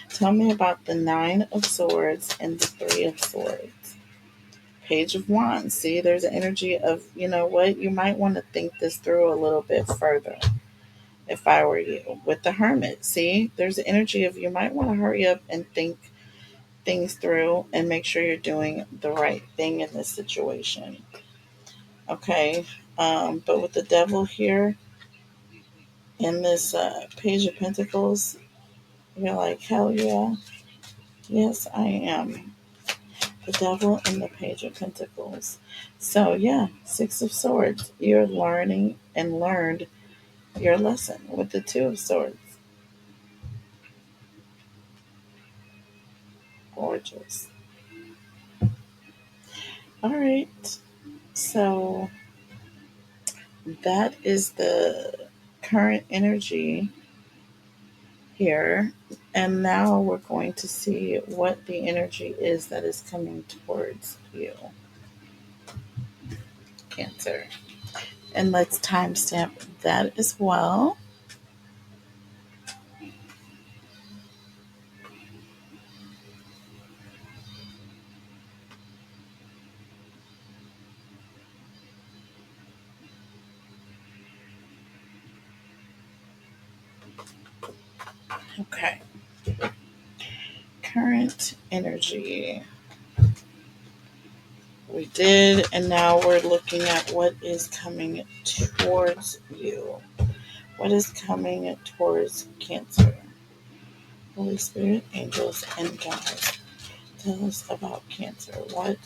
Tell me about the 9 of Swords and the 3 of Swords. Page of Wands. See, there's an energy of, you know what, you might want to think this through a little bit further if I were you. With the Hermit, see, there's an energy of you might want to hurry up and think things through and make sure you're doing the right thing in this situation. Okay. But with the Devil here in this Page of Pentacles, you're like, hell yeah. Yes, I am. The Devil and the Page of Pentacles. So, yeah, 6 of Swords. You're learning and learned your lesson with the 2 of Swords. Gorgeous. All right. So, that is the current energy here. And now we're going to see what the energy is that is coming towards you, Cancer. And let's timestamp that as well. Okay. Current energy. We did, and now we're looking at what is coming towards you. What is coming towards Cancer? Holy Spirit, angels, and guides. Tell us about Cancer. What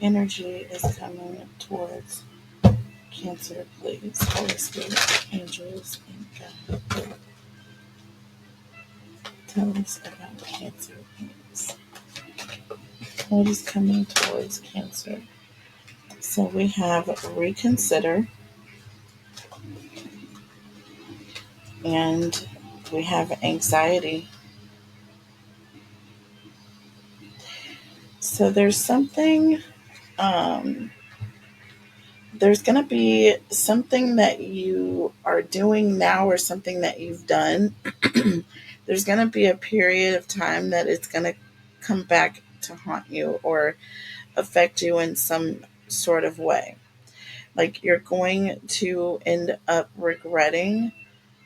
energy is coming towards Cancer, please? Holy Spirit, angels, and guides. Tell us about Cancer, please. What is coming towards Cancer? So we have reconsider, and we have anxiety. So um, there's going to be something that you are doing now or something that you've done. There's going to be a period of time that it's going to come back to haunt you or affect you in some sort of way. Like you're going to end up regretting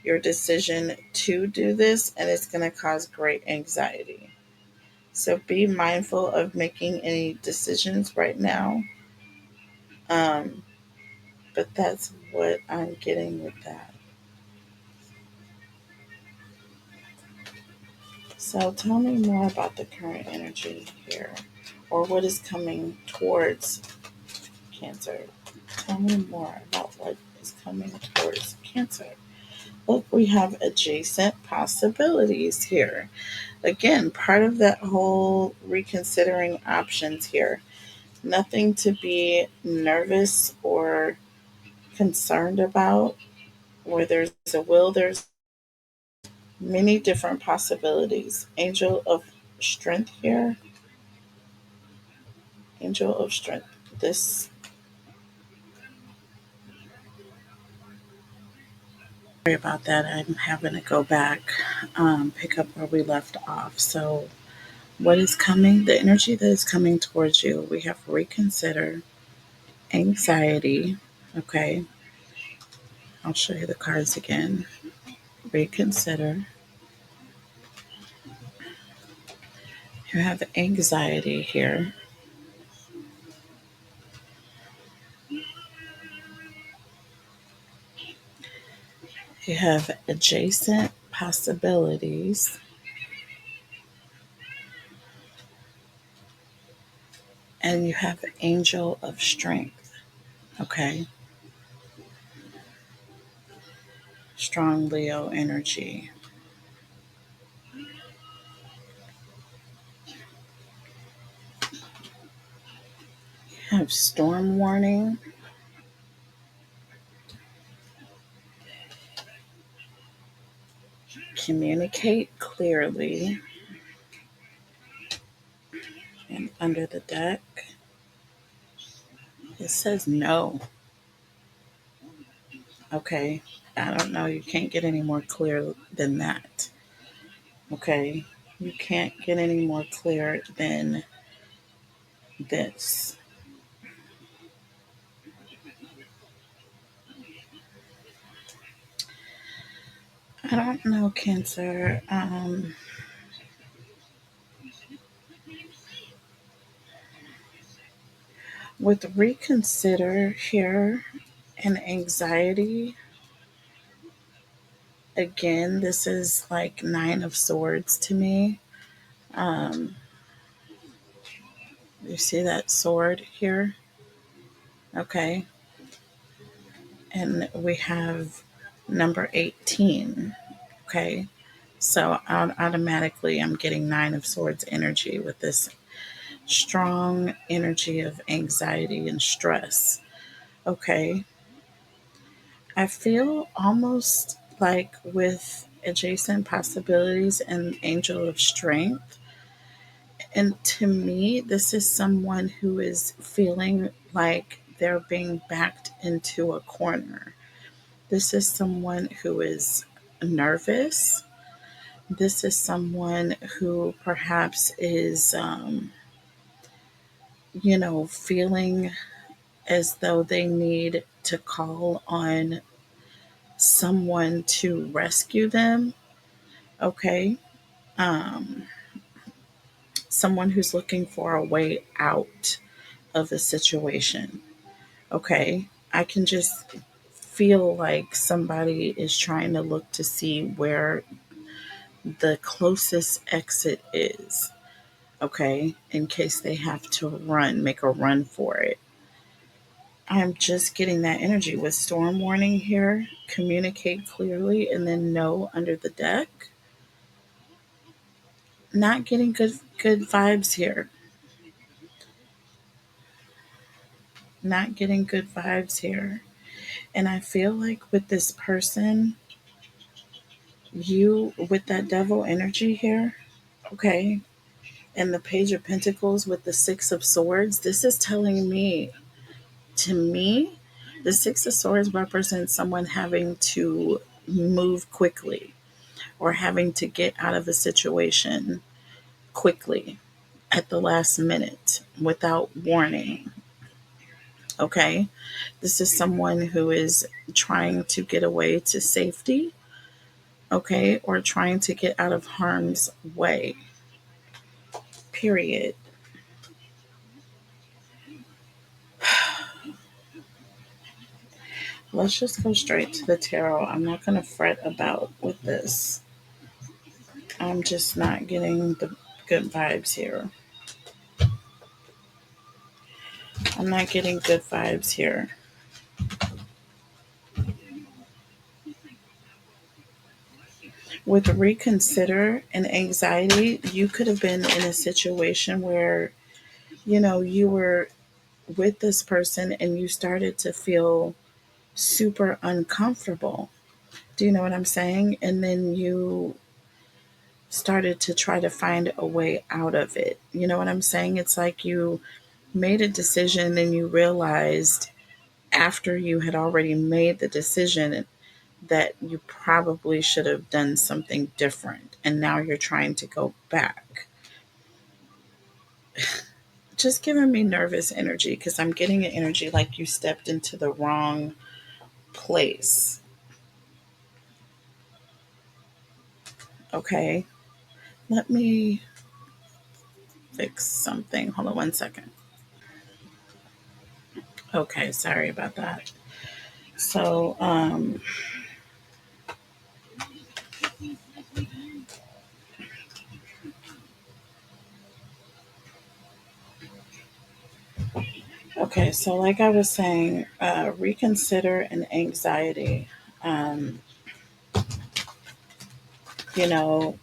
your decision to do this, and it's going to cause great anxiety. So be mindful of making any decisions right now. Um, but that's what I'm getting with that. So tell me more about the current energy here, or what is coming towards Cancer. Tell me more about what is coming towards Cancer. Look, we have adjacent possibilities here. Again, part of that whole reconsidering options here. Nothing to be nervous or concerned about. Where there's a will, there's many different possibilities. Angel of Strength here. Angel of Strength. This, sorry about that. I'm having to go back, pick up where we left off. So, what is coming? The energy that is coming towards you. We have reconsider, anxiety. Okay. I'll show you the cards again. Reconsider. You have anxiety here. You have adjacent possibilities. And you have angel of strength. Okay. Strong Leo energy. You have storm warning. Communicate clearly. And under the deck, it says no. Okay. I don't know. You can't get any more clear than that. Okay. You can't get any more clear than this. I don't know, Cancer. With reconsider here and anxiety, again, this is like Nine of Swords to me. Um, you see that sword here? Okay. And we have number 18. Okay. So automatically, I'm getting Nine of Swords energy with this strong energy of anxiety and stress. Okay. I feel almost like with adjacent possibilities and angel of strength. And to me, this is someone who is feeling like they're being backed into a corner. This is someone who is nervous. This is someone who perhaps is, feeling as though they need to call on someone to rescue them. Okay. Um, Someone who's looking for a way out of the situation. Okay. I can just feel like somebody is trying to look to see where the closest exit is. Okay. In case they have to run, make a run for it. I'm just getting that energy with storm warning here. Communicate clearly and then no under the deck. Not getting good vibes here. Not getting good vibes here. And I feel like with this person, you with that devil energy here, okay, and the page of pentacles with the six of swords, this is telling me, to me, the six of swords represents someone having to move quickly or having to get out of a situation quickly at the last minute without warning. Okay. This is someone who is trying to get away to safety, okay, or trying to get out of harm's way, period. Let's just go straight to the tarot. I'm not going to fret about with this. I'm just not getting the good vibes here. I'm not getting good vibes here. With reconsider and anxiety, you could have been in a situation where, you were with this person and you started to feel super uncomfortable. Do you know what I'm saying? And then you started to try to find a way out of it. You know what I'm saying? It's like you made a decision and you realized after you had already made the decision that you probably should have done something different. And now you're trying to go back. Just giving me nervous energy because I'm getting an energy like you stepped into the wrong place. Okay, let me fix something. Hold on one second. Okay, sorry about that. So, okay, so like I was saying, reconsider an anxiety. Um, you know,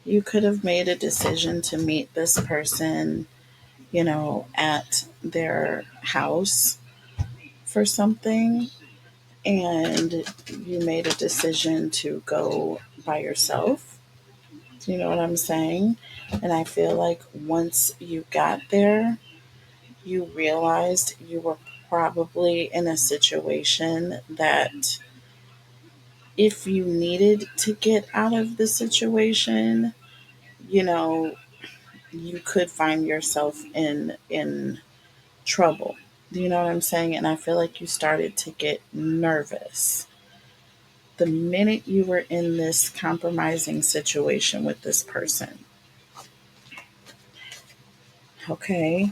you could have made a decision to meet this person, at their house for something, and you made a decision to go by yourself. Do you know what I'm saying? And I feel like once you got there, you realized you were probably in a situation that if you needed to get out of the situation, you know, you could find yourself in trouble. Do you know what I'm saying? And I feel like you started to get nervous the minute you were in this compromising situation with this person. Okay.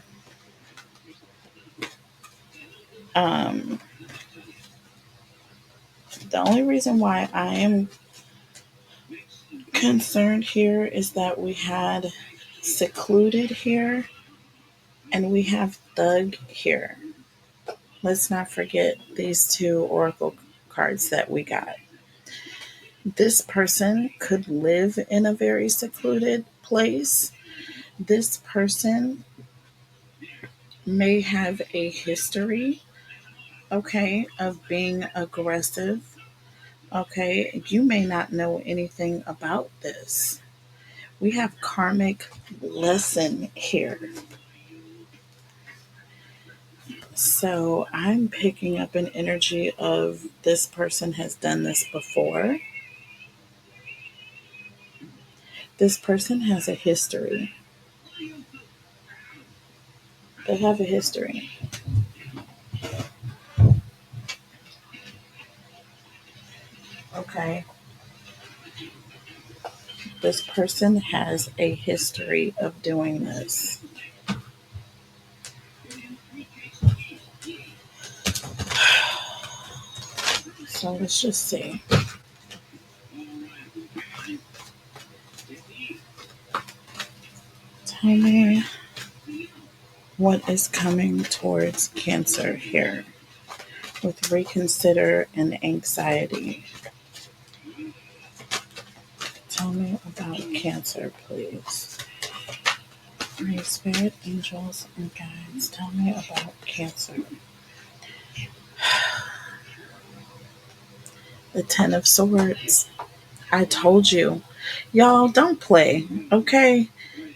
Um, the only reason why I am concerned here is that we had secluded here and we have thug here. Let's not forget these two oracle cards that we got. This person could live in a very secluded place. This person may have a history, okay, of being aggressive. Okay, you may not know anything about this. We have karmic lesson here. So I'm picking up an energy of this person has done this before. This person has a history. They have a history. Okay. This person has a history of doing this. So let's just see. Tell me what is coming towards Cancer here with reconsider and anxiety. Tell me about Cancer, please. My spirit, angels, and guides, tell me about Cancer. The Ten of Swords. I told you. Y'all, don't play, okay?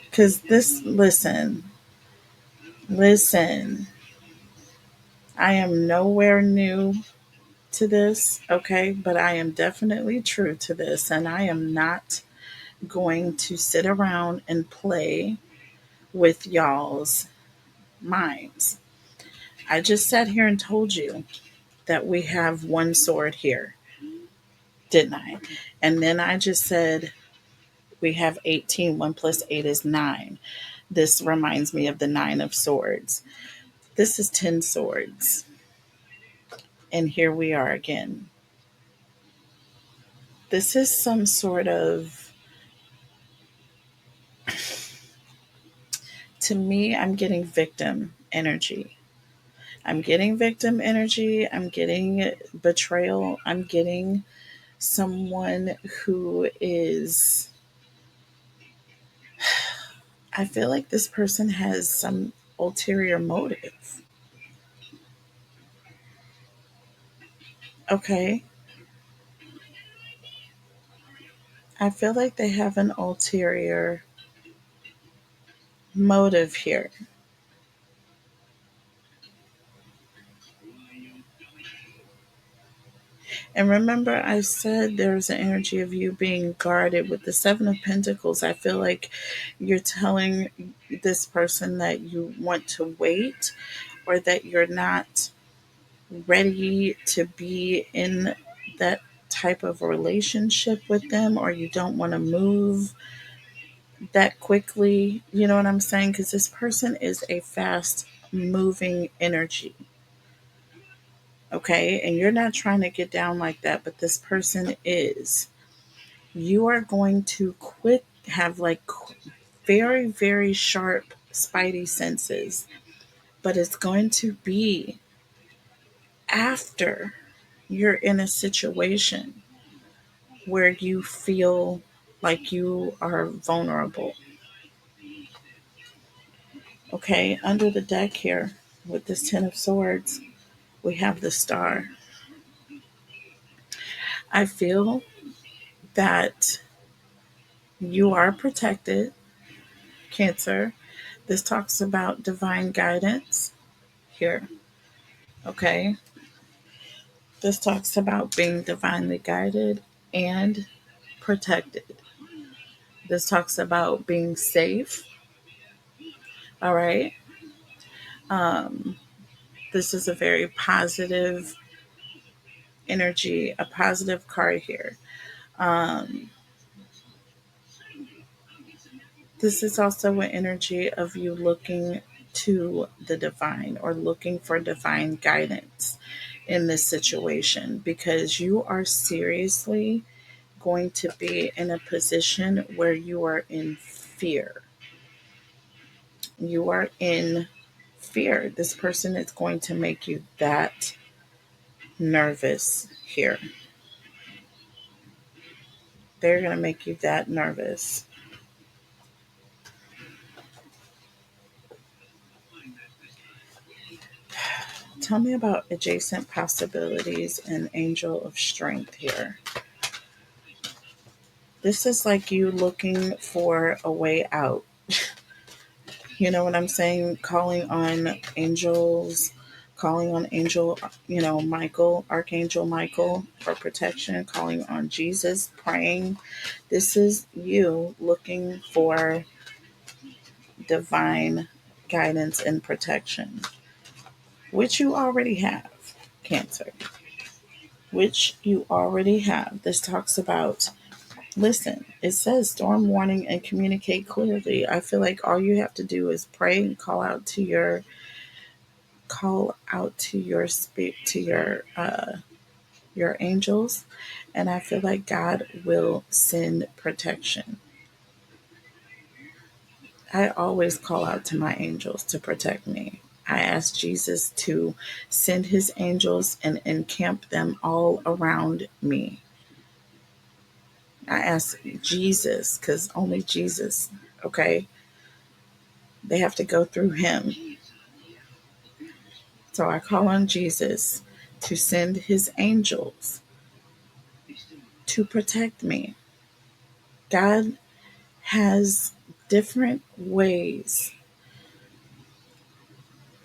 Because listen. I am nowhere new to this, okay? But I am definitely true to this. And I am not going to sit around and play with y'all's minds. I just sat here and told you that we have one sword here, didn't I? And then I just said we have 18. 1 plus 8 is 9. This reminds me of the Nine of Swords. This is 10 swords. And here we are again. This is some sort of, to me, I'm getting victim energy. I'm getting victim energy. I'm getting betrayal. I'm getting someone who is, I feel like this person has some ulterior motive. Okay. I feel like they have an ulterior motive here. And remember, I said there's an energy of you being guarded with the Seven of Pentacles. I feel like you're telling this person that you want to wait or that you're not ready to be in that. type of relationship with them, or you don't want to move that quickly. You know what I'm saying? Because this person is a fast moving energy. Okay. And you're not trying to get down like that, but this person is. You are going to have like very, very sharp spidey senses, but it's going to be after you're in a situation where you feel like you are vulnerable. Okay, under the deck here with this Ten of Swords, we have the Star. I feel that you are protected, Cancer. This talks about divine guidance here. Okay, this talks about being divinely guided and protected. This talks about being safe. All right. Um, this is a very positive energy, a positive card here. Um, this is also an energy of you looking to the divine or looking for divine guidance in this situation, because you are seriously going to be in a position where you are in fear. You are in fear. This person is going to make you that nervous here. They're going to make you that nervous. Tell me about adjacent possibilities and angel of strength here. This is like you looking for a way out. You know what I'm saying? Calling on angels, calling on angel, Michael, Archangel Michael for protection, calling on Jesus, praying. This is you looking for divine guidance and protection, which you already have, Cancer, which you already have. This talks about, listen, it says storm warning and communicate clearly. I feel like all you have to do is pray and call out to your spirit, to your angels, and I feel like God will send protection. I always call out to my angels to protect me. I ask Jesus to send his angels and encamp them all around me. I ask Jesus, because only Jesus, okay? They have to go through him. So I call on Jesus to send his angels to protect me. God has different ways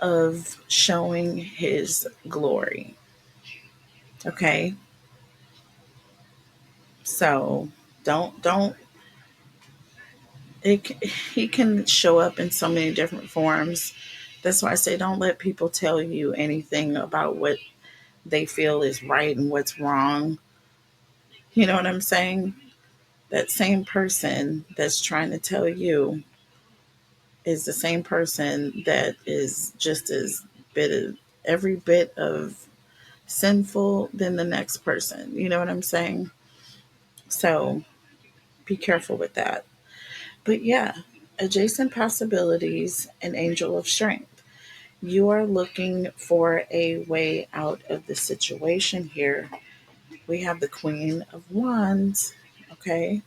of showing his glory. Okay? So don't it he can show up in so many different forms. That's why I say don't let people tell you anything about what they feel is right and what's wrong. You know what I'm saying? That same person that's trying to tell you is the same person that is just as every bit of sinful than the next person. You know what I'm saying? So be careful with that. But yeah, adjacent possibilities and angel of strength. You are looking for a way out of the situation here. We have the Queen of Wands. Okay.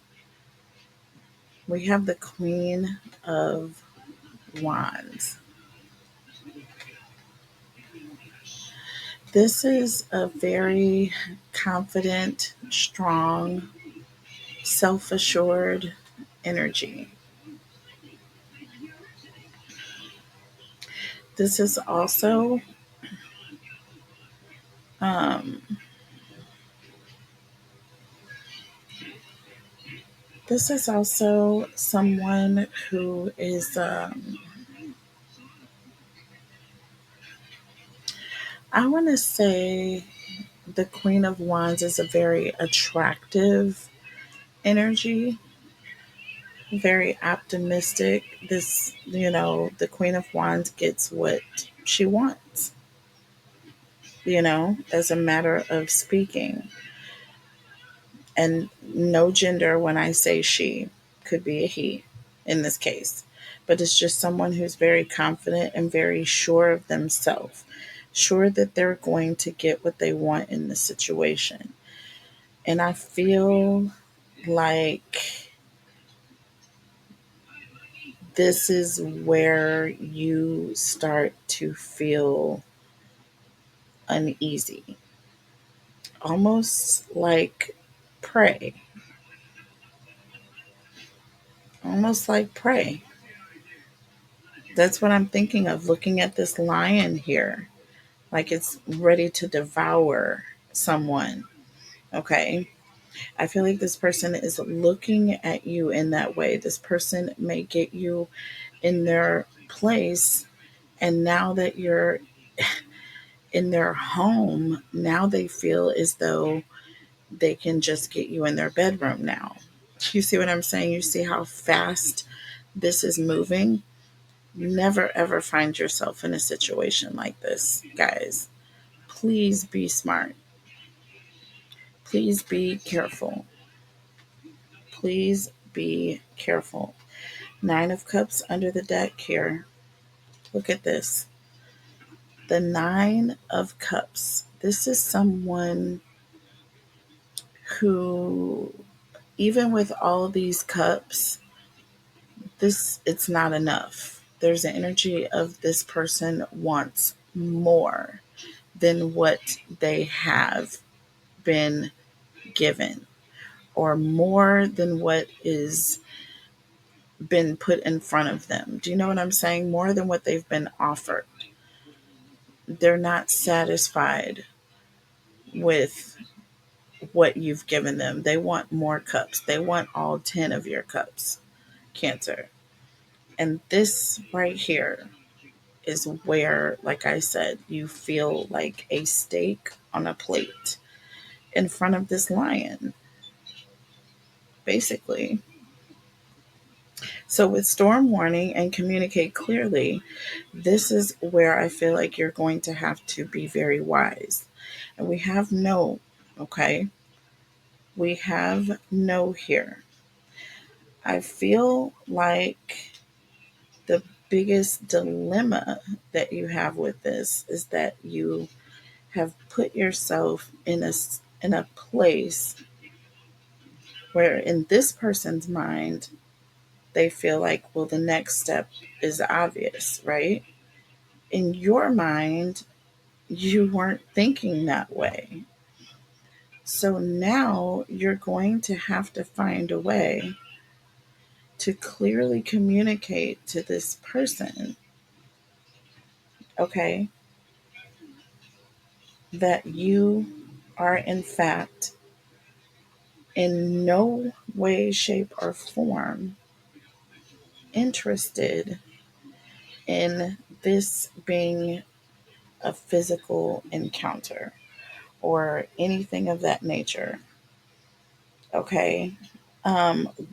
We have the Queen of Wands. This is a very confident, strong, self assured energy. This is also um, someone who is I want to say the Queen of Wands is a very attractive energy, very optimistic. This, the Queen of Wands gets what she wants, as a matter of speaking. And no gender when I say she, could be a he in this case. But it's just someone who's very confident and very sure of themselves, sure that they're going to get what they want in the situation. And I feel like this is where you start to feel uneasy, almost like prey, almost like prey. That's what I'm thinking of looking at this lion here, like it's ready to devour someone. Okay. I feel like this person is looking at you in that way. This person may get you in their place. And now that you're in their home, now they feel as though they can just get you in their bedroom now. You see what I'm saying? You see how fast this is moving? Never ever find yourself in a situation like this, guys. Please be smart. Please be careful. Please be careful. Nine of Cups under the deck here. Look at this. The Nine of Cups. This is someone who, even with all these cups, it's not enough. There's an energy of this person wants more than what they have been given, or more than what is been put in front of them. Do you know what I'm saying? More than what they've been offered. They're not satisfied with what you've given them. They want more cups. They want all 10 of your cups, Cancer. And this right here is where, like I said, you feel like a steak on a plate in front of this lion, basically. So, with storm warning and communicate clearly, this is where I feel like you're going to have to be very wise. And we have no, okay? We have no here. I feel like the biggest dilemma that you have with this is that you have put yourself in a place where in this person's mind they feel like, well, the next step is obvious, right? In your mind, you weren't thinking that way. So now you're going to have to find a way to clearly communicate to this person, okay, that you are in fact in no way, shape, or form interested in this being a physical encounter or anything of that nature. Okay.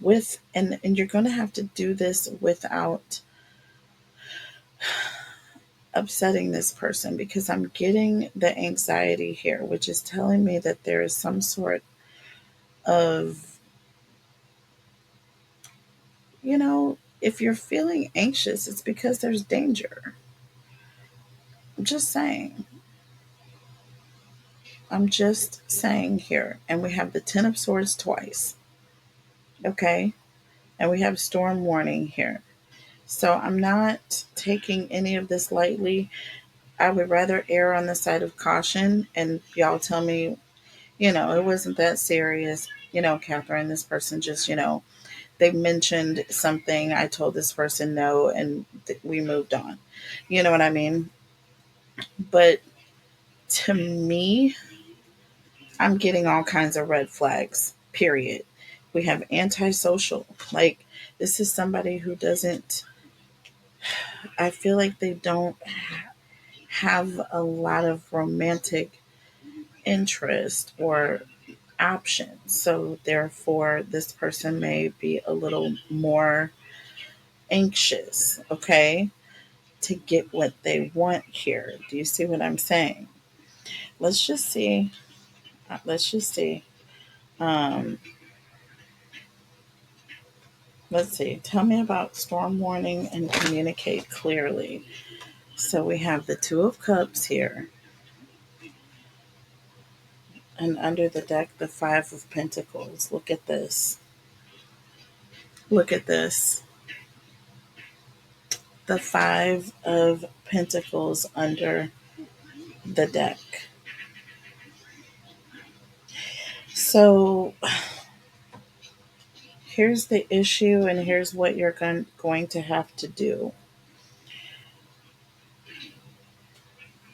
With and you're going to have to do this without upsetting this person, because I'm getting the anxiety here, which is telling me that there is some sort of, if you're feeling anxious, it's because there's danger. I'm just saying. I'm just saying here. And we have the Ten of Swords twice. Okay. And we have storm warning here. So I'm not taking any of this lightly. I would rather err on the side of caution, and y'all tell me, it wasn't that serious. Catherine, this person just, they mentioned something. I told this person no, and we moved on. You know what I mean? But to me, I'm getting all kinds of red flags, period. We have antisocial. Like, this is somebody who doesn't, I feel like they don't have a lot of romantic interest or options. So, therefore, this person may be a little more anxious, okay, to get what they want here. Do you see what I'm saying? Let's just see. Let's just see. Um, let's see. Tell me about storm warning and communicate clearly. So we have the Two of Cups here, and under the deck, the Five of Pentacles. Look at this. Look at this. The Five of Pentacles under the deck. So here's the issue, and here's what you're going to have to do.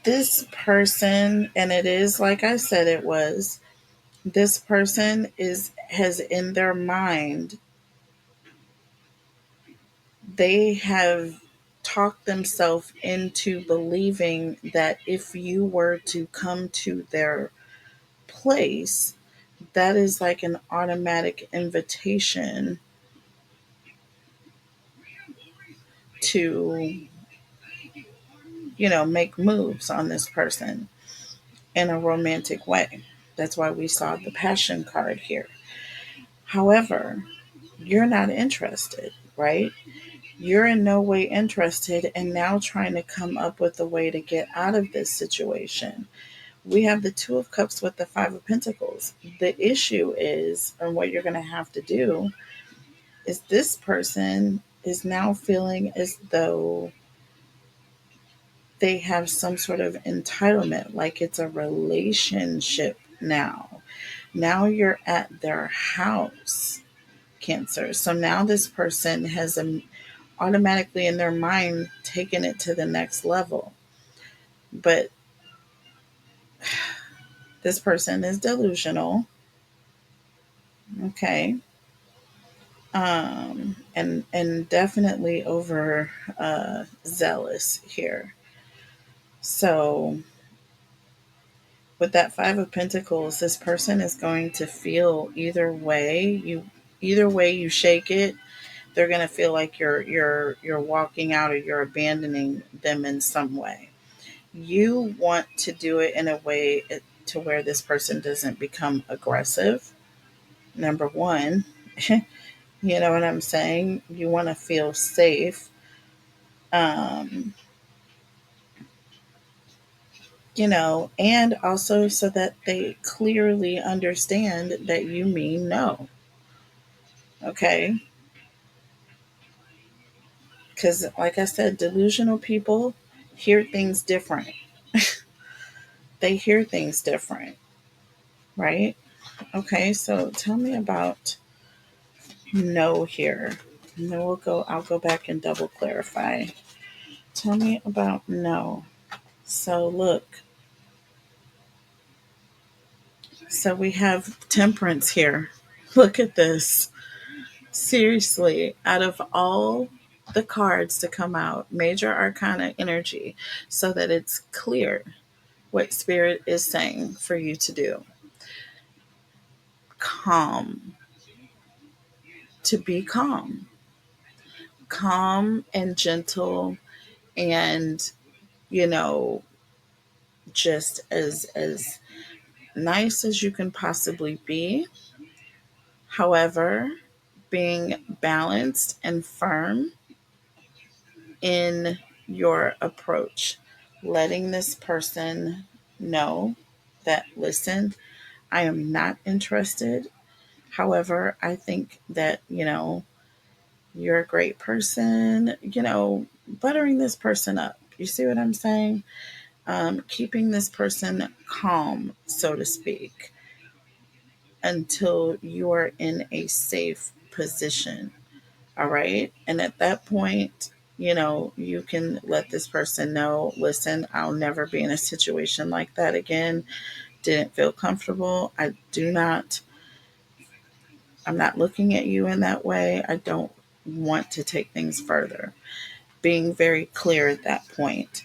This person, and it is like I said it was, this person has in their mind, they have talked themselves into believing that if you were to come to their place, that is like an automatic invitation to, make moves on this person in a romantic way. That's why we saw the passion card here. However, you're not interested, right? You're in no way interested and now trying to come up with a way to get out of this situation. We have the Two of Cups with the Five of Pentacles. The issue is, and what you're going to have to do, is this person is now feeling as though they have some sort of entitlement, like it's a relationship now. Now you're at their house, Cancer. So now this person has automatically in their mind taken it to the next level. But this person is delusional, okay, and definitely over zealous here. So with that Five of Pentacles, this person is going to feel either way you shake it, they're going to feel like you're walking out or you're abandoning them in some way. You want to do it in a way to where this person doesn't become aggressive. Number one, you know what I'm saying? You want to feel safe. Um, and also so that they clearly understand that you mean no. Okay? Because, like I said, delusional people hear things different. They hear things different, right? Okay, so tell me about no here. No, I'll go back and double clarify. Tell me about no. So look. So we have temperance here. Look at this. Seriously, out of all the cards to come out, major arcana energy, so that it's clear what spirit is saying for you to do. Calm. To be calm. Calm and gentle and, you know, just as nice as you can possibly be. However, being balanced and firm in your approach, letting this person know that, listen, I am not interested. However, I think that, you're a great person, buttering this person up. You see what I'm saying? Keeping this person calm, so to speak, until you are in a safe position. All right. And at that point, you can let this person know, listen, I'll never be in a situation like that again. Didn't feel comfortable. I'm not looking at you in that way. I don't want to take things further. Being very clear at that point.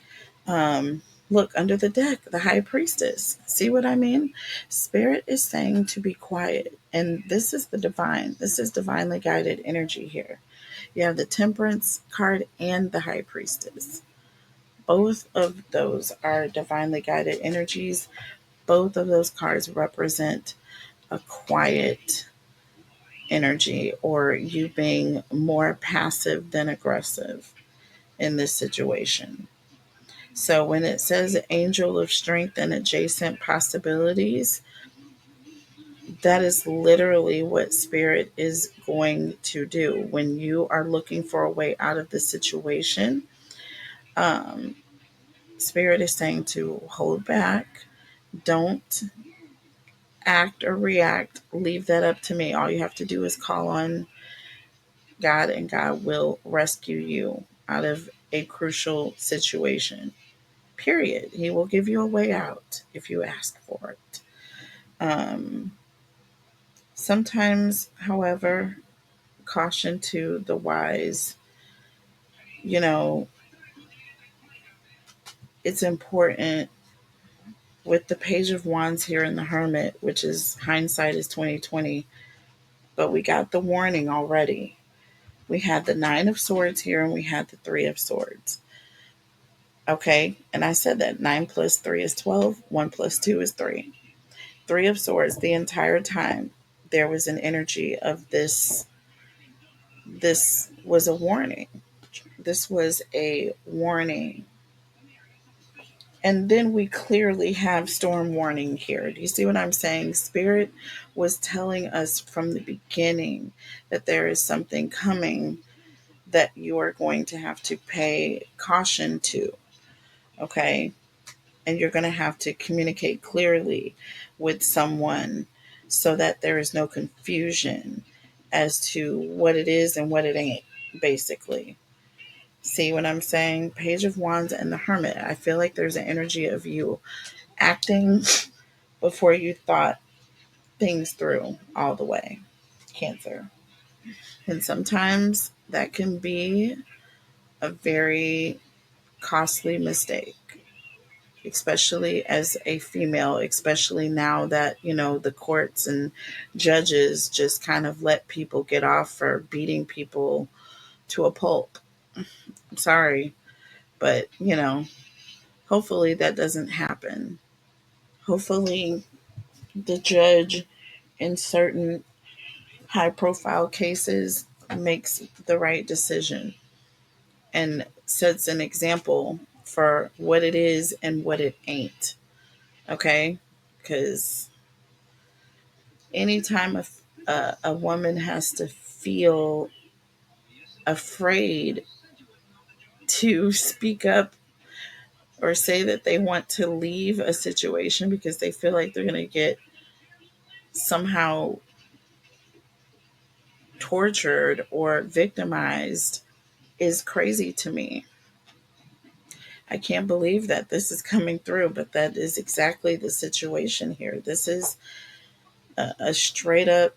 Look under the deck, the high priestess. See what I mean? Spirit is saying to be quiet. And this is the divine. This is divinely guided energy here. You have the temperance card and the high priestess. Both of those are divinely guided energies. Both of those cards represent a quiet energy, or you being more passive than aggressive in this situation. So when it says angel of strength and adjacent possibilities, that is literally what spirit is going to do when you are looking for a way out of the situation. Um, Spirit is saying to hold back, don't act or react, leave that up to me. All you have to do is call on God, and God will rescue you out of a crucial situation. Period. He will give you a way out if you ask for it. Um, Sometimes, however, caution to the wise, you know, it's important with the Page of Wands here in the Hermit, which is hindsight is 2020, but we got the warning already. We had the Nine of Swords here and we had the Three of Swords. Okay, and I said that 9 plus 3 is 12, 1 plus 2 is 3. Three of Swords, the entire time there was an energy of this. This was a warning. This was a warning. And then we clearly have storm warning here. Do you see what I'm saying? Spirit was telling us from the beginning that there is something coming that you are going to have to pay caution to. Okay? And you're going to have to communicate clearly with someone so that there is no confusion as to what it is and what it ain't, basically. See what I'm saying? Page of Wands and the Hermit. I feel like there's an energy of you acting before you thought things through all the way. Cancer. And sometimes that can be a very costly mistake, especially as a female, especially now that, the courts and judges just kind of let people get off for beating people to a pulp. I'm sorry, but, hopefully that doesn't happen. Hopefully the judge in certain high profile cases makes the right decision and sets an example for what it is and what it ain't. Okay? Because anytime a woman has to feel afraid to speak up or say that they want to leave a situation because they feel like they're going to get somehow tortured or victimized is crazy to me. I can't believe that this is coming through, but that is exactly the situation here. This is a straight up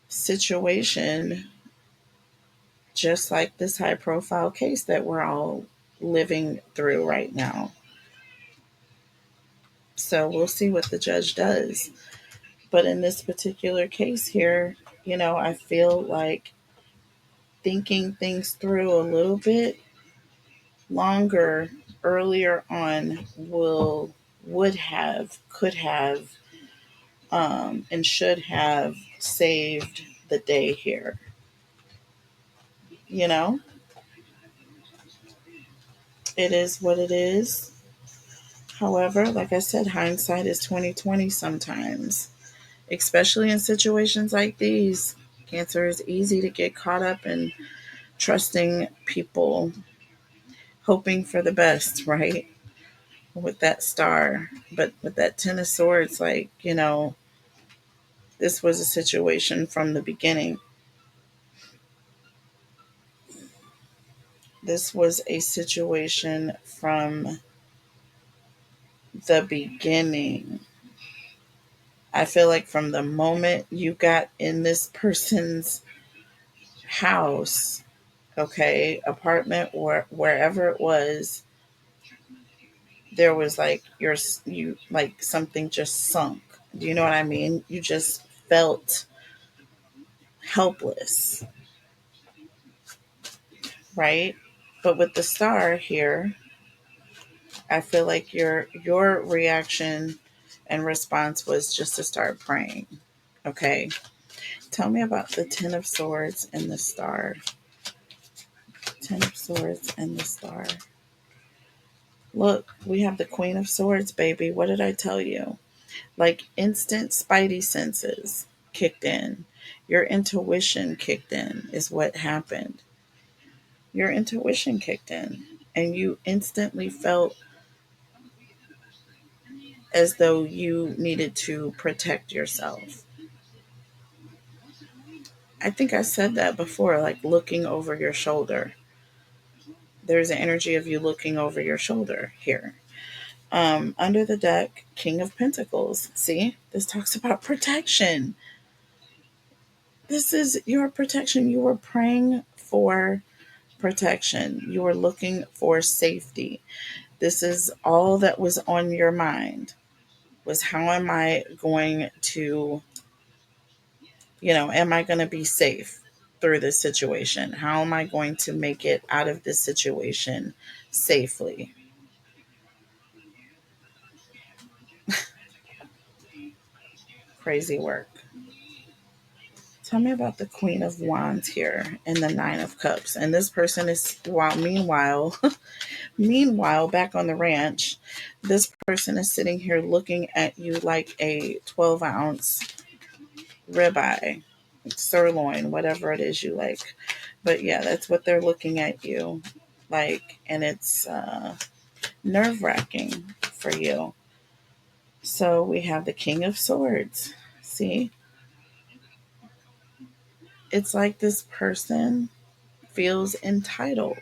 situation, just like this high profile case that we're all living through right now. So we'll see what the judge does. But in this particular case here, I feel like thinking things through a little bit longer earlier on would have, could have, and should have saved the day here. You know, it is what it is. However, like I said, hindsight is 2020 sometimes, especially in situations like these. Cancer is easy to get caught up in trusting people, hoping for the best, right? With that star. But with that Ten of Swords, like, this was a situation from the beginning. This was a situation from the beginning. I feel like from the moment you got in this person's house, okay, apartment, or wherever it was, there was like you like something just sunk. Do you know what I mean? You just felt helpless, right? But with the star here, I feel like your reaction and response was just to start praying. Okay. Tell me about the Ten of Swords and the star. Ten of Swords and the star. Look, we have the Queen of Swords, baby. What did I tell you? Like instant spidey senses kicked in. Your intuition kicked in, is what happened. Your intuition kicked in, and you instantly felt as though you needed to protect yourself. I think I said that before, like looking over your shoulder. There's an energy of you looking over your shoulder here. Under the deck, King of Pentacles. See, this talks about protection. This is your protection. You were praying for protection. You were looking for safety. This is all that was on your mind, was how am I going to, am I going to be safe through this situation? How am I going to make it out of this situation safely? Crazy work. Tell me about the Queen of Wands here and the Nine of Cups. And this person is, meanwhile, back on the ranch, this person is sitting here looking at you like a 12-ounce ribeye, sirloin, whatever it is you like. But yeah, that's what they're looking at you like, and it's nerve wracking for you. So we have the King of Swords. See, it's like this person feels entitled.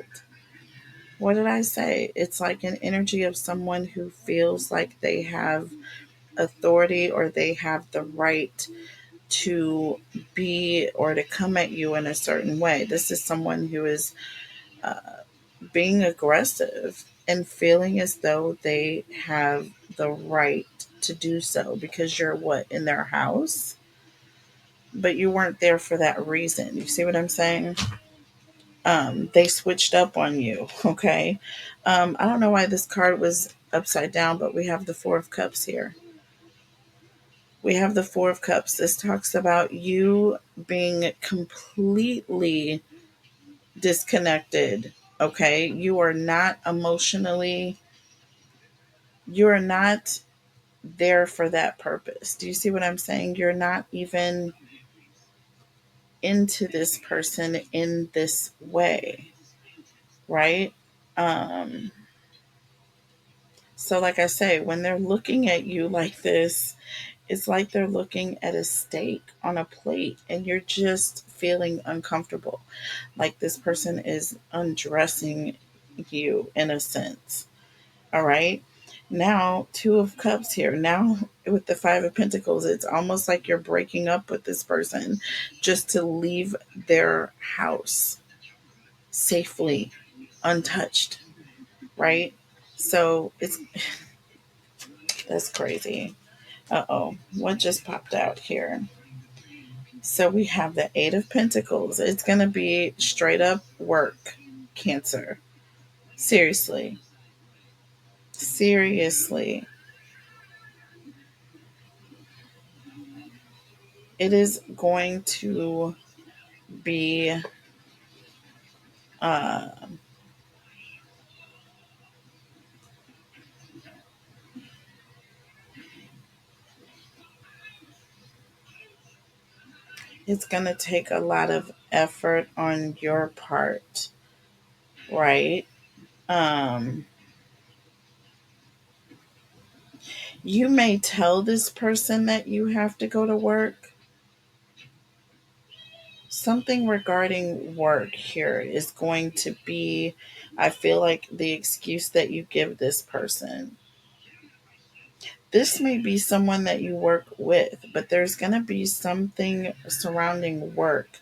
What did I say? It's like an energy of someone who feels like they have authority or they have the right to be or to come at you in a certain way. This is someone who is being aggressive and feeling as though they have the right to do so because you're what, in their house? But you weren't there for that reason. You see what I'm saying? They switched up on you. Okay. I don't know why this card was upside down, but we have the Four of Cups here. We have the Four of Cups. This talks about you being completely disconnected. Okay. You are not there for that purpose. Do you see what I'm saying? You're not even into this person in this way, right? Um, so, like I say, when they're looking at you like this, it's like they're looking at a steak on a plate and you're just feeling uncomfortable. Like this person is undressing you in a sense. All right. Now, Two of Cups here. Now, with the Five of Pentacles, it's almost like you're breaking up with this person just to leave their house safely, untouched, right? So that's crazy. Uh oh, what just popped out here? So we have the Eight of Pentacles. It's going to be straight up work, Cancer. Seriously. Seriously. It is going to be uh, it's going to take a lot of effort on your part, right? Um, you may tell this person that you have to go to work. Something regarding work here is going to be, I feel like, the excuse that you give this person. This may be someone that you work with, but there's going to be something surrounding work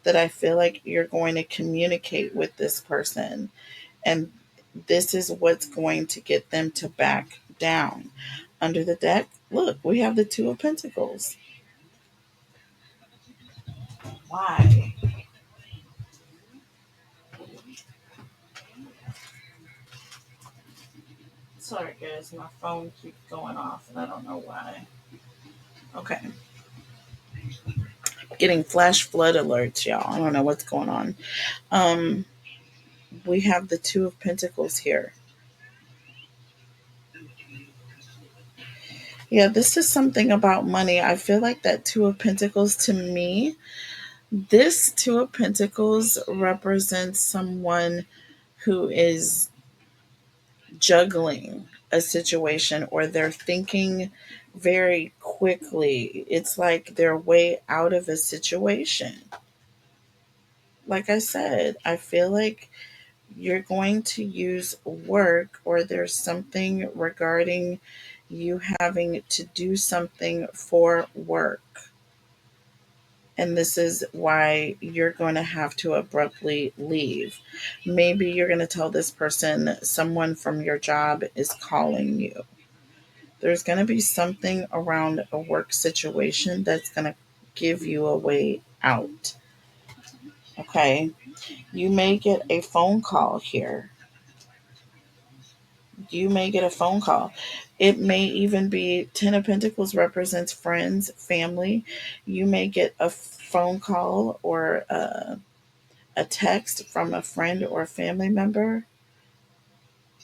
that I feel like you're going to communicate with this person. And this is what's going to get them to back down. Under the deck, look, we have the Two of Pentacles. Why? Sorry, guys, my phone keeps going off, and I don't know why. Okay. Getting flash flood alerts, y'all. I don't know what's going on. Um, we have the Two of Pentacles here. Yeah, this is something about money. I feel like that Two of Pentacles, to me, this Two of Pentacles represents someone who is juggling a situation, or they're thinking very quickly. It's like they're way out of a situation. Like I said, I feel like you're going to use work, or there's something regarding you having to do something for work. And this is why you're going to have to abruptly leave. Maybe you're going to tell this person someone from your job is calling you. There's going to be something around a work situation that's going to give you a way out. Okay. You may get a phone call here. You may get a phone call. It may even be Ten of Pentacles represents friends, family. You may get a phone call or a text from a friend or a family member,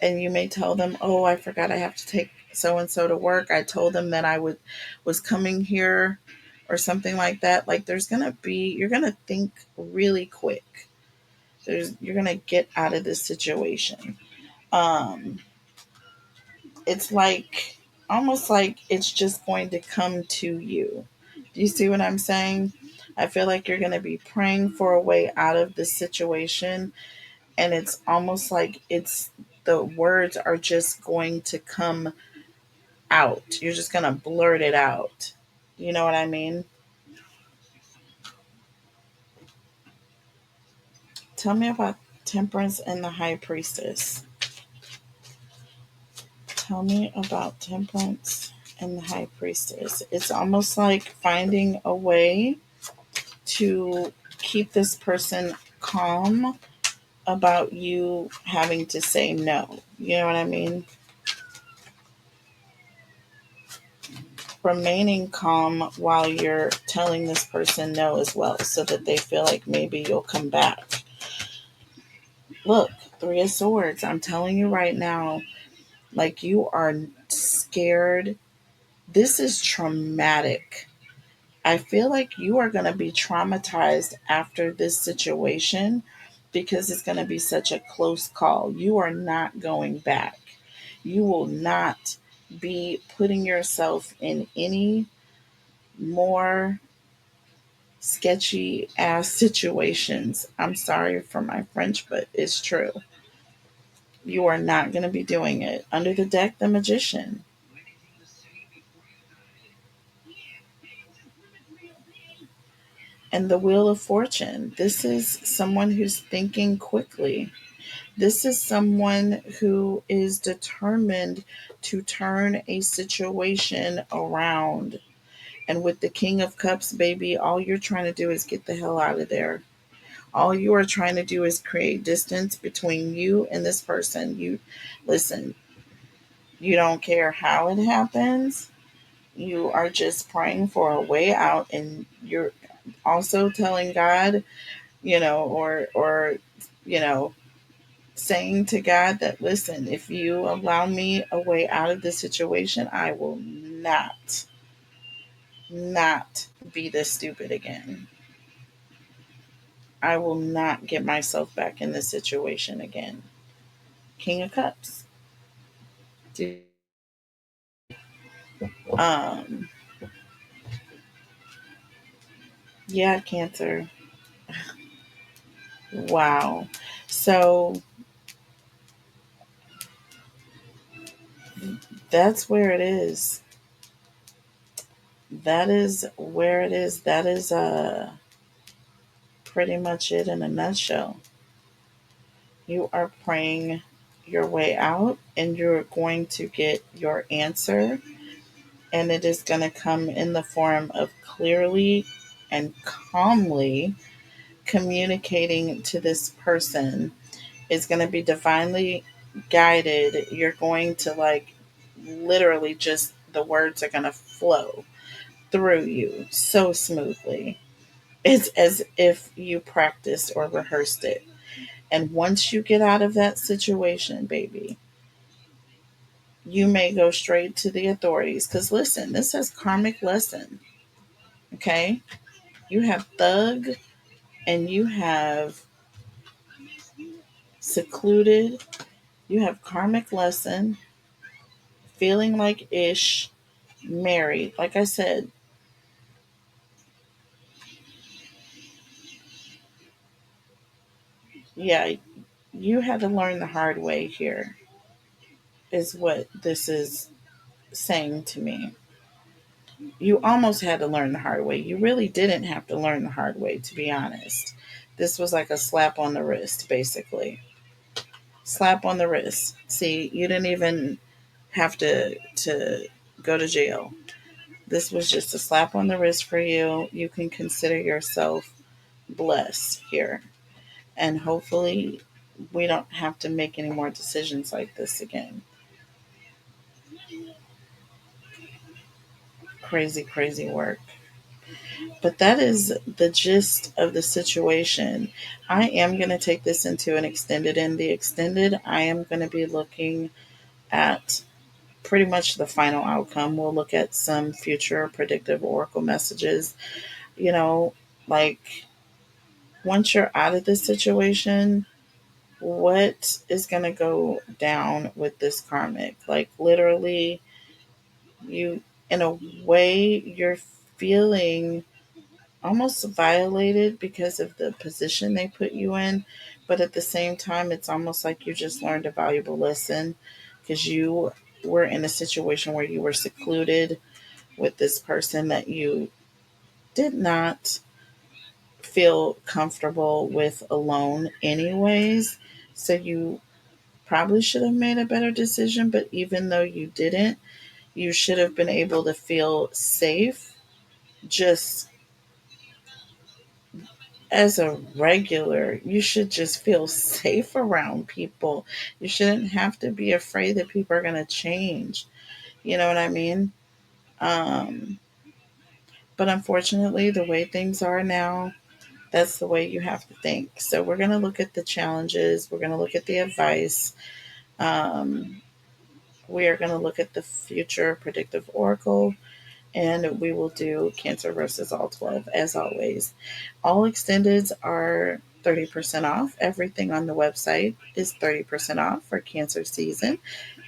and you may tell them, "Oh, I forgot I have to take so and so to work. I told them that I was coming here," or something like that. Like you're gonna think really quick. You're gonna get out of this situation. Um, it's like almost like it's just going to come to you. Do you see what I'm saying? I feel like you're going to be praying for a way out of this situation, and it's almost like it's the words are just going to come out. You're just going to blurt it out. You know what I mean? Tell me about Temperance and the High Priestess. Tell me about Temperance and the High Priestess. It's almost like finding a way to keep this person calm about you having to say no. You know what I mean? Remaining calm while you're telling this person no as well, so that they feel like maybe you'll come back. Look, Three of Swords. I'm telling you right now, like you are scared. This is traumatic. I feel like you are going to be traumatized after this situation because it's going to be such a close call. You are not going back. You will not be putting yourself in any more sketchy ass situations. I'm sorry for my French, but it's true. You are not going to be doing it. Under the deck, the Magician. And the Wheel of Fortune. This is someone who's thinking quickly. This is someone who is determined to turn a situation around. And with the King of Cups, baby, all you're trying to do is get the hell out of there. All you are trying to do is create distance between you and this person. You listen, you don't care how it happens. You are just praying for a way out, and you're also telling God, or you know, saying to God that, listen, if you allow me a way out of this situation, I will not be this stupid again. I will not get myself back in this situation again. King of Cups. Um, yeah, Cancer. Wow. So that's where it is. That is where it is. That is pretty much it in a nutshell. You are praying your way out, and you're going to get your answer, and it is going to come in the form of clearly and calmly communicating to this person. Is going to be divinely guided. You're going to, like, literally just the words are going to flow through you so smoothly. It's as if you practiced or rehearsed it. And once you get out of that situation, baby, you may go straight to the authorities. Because listen, this says karmic lesson. Okay? You have thug and you have secluded, you have karmic lesson, feeling like ish, married. Like I said, yeah, you had to learn the hard way here, is what this is saying to me. You almost had to learn the hard way. You really didn't have to learn the hard way, to be honest. This was like a slap on the wrist, basically. Slap on the wrist. See, you didn't even have to go to jail. This was just a slap on the wrist for you. You can consider yourself blessed here. And hopefully, we don't have to make any more decisions like this again. Crazy, crazy work. But that is the gist of the situation. I am going to take this into an extended. In the extended, I am going to be looking at pretty much the final outcome. We'll look at some future predictive oracle messages. You know, like, once you're out of this situation, what is going to go down with this karmic? Like, literally, you, in a way, you're feeling almost violated because of the position they put you in. But at the same time, it's almost like you just learned a valuable lesson because you were in a situation where you were secluded with this person that you did not feel comfortable with alone, anyways. So you probably should have made a better decision. But even though you didn't, you should have been able to feel safe just as a regular. You should just feel safe around people. You shouldn't have to be afraid that people are going to change. You know what I mean? Um, but unfortunately, the way things are now, that's the way you have to think. So we're going to look at the challenges. We're going to look at the advice. Um, we are going to look at the future predictive oracle, and we will do Cancer versus all 12 as always. All extendeds are 30% off. Everything on the website is 30% off for Cancer season.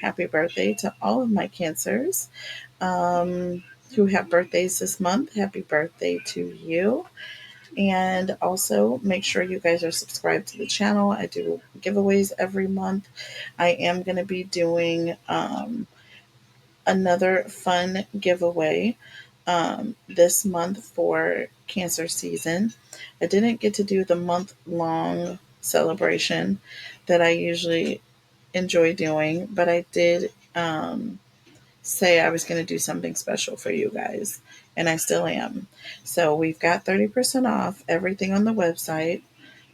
Happy birthday to all of my Cancers who have birthdays this month. Happy birthday to you. And also make sure you guys are subscribed to the channel. I do giveaways every month. I am going to be doing another fun giveaway this month for Cancer season. I didn't get to do the month long celebration that I usually enjoy doing, but I did say I was going to do something special for you guys, and I still am. So we've got 30% off everything on the website.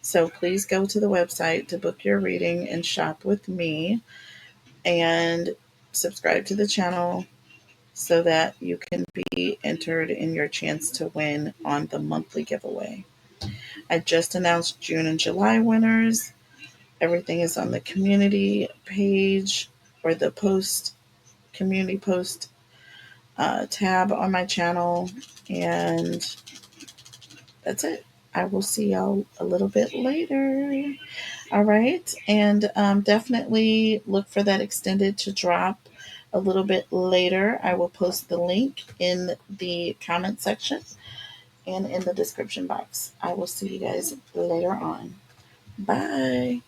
So please go to the website to book your reading and shop with me, and subscribe to the channel so that you can be entered in your chance to win on the monthly giveaway. I just announced June and July winners. Everything is on the community page, or the post, community post tab on my channel. And that's it. I will see y'all a little bit later. All right. And definitely look for that extended to drop a little bit later. I will post the link in the comment section and in the description box. I will see you guys later on. Bye.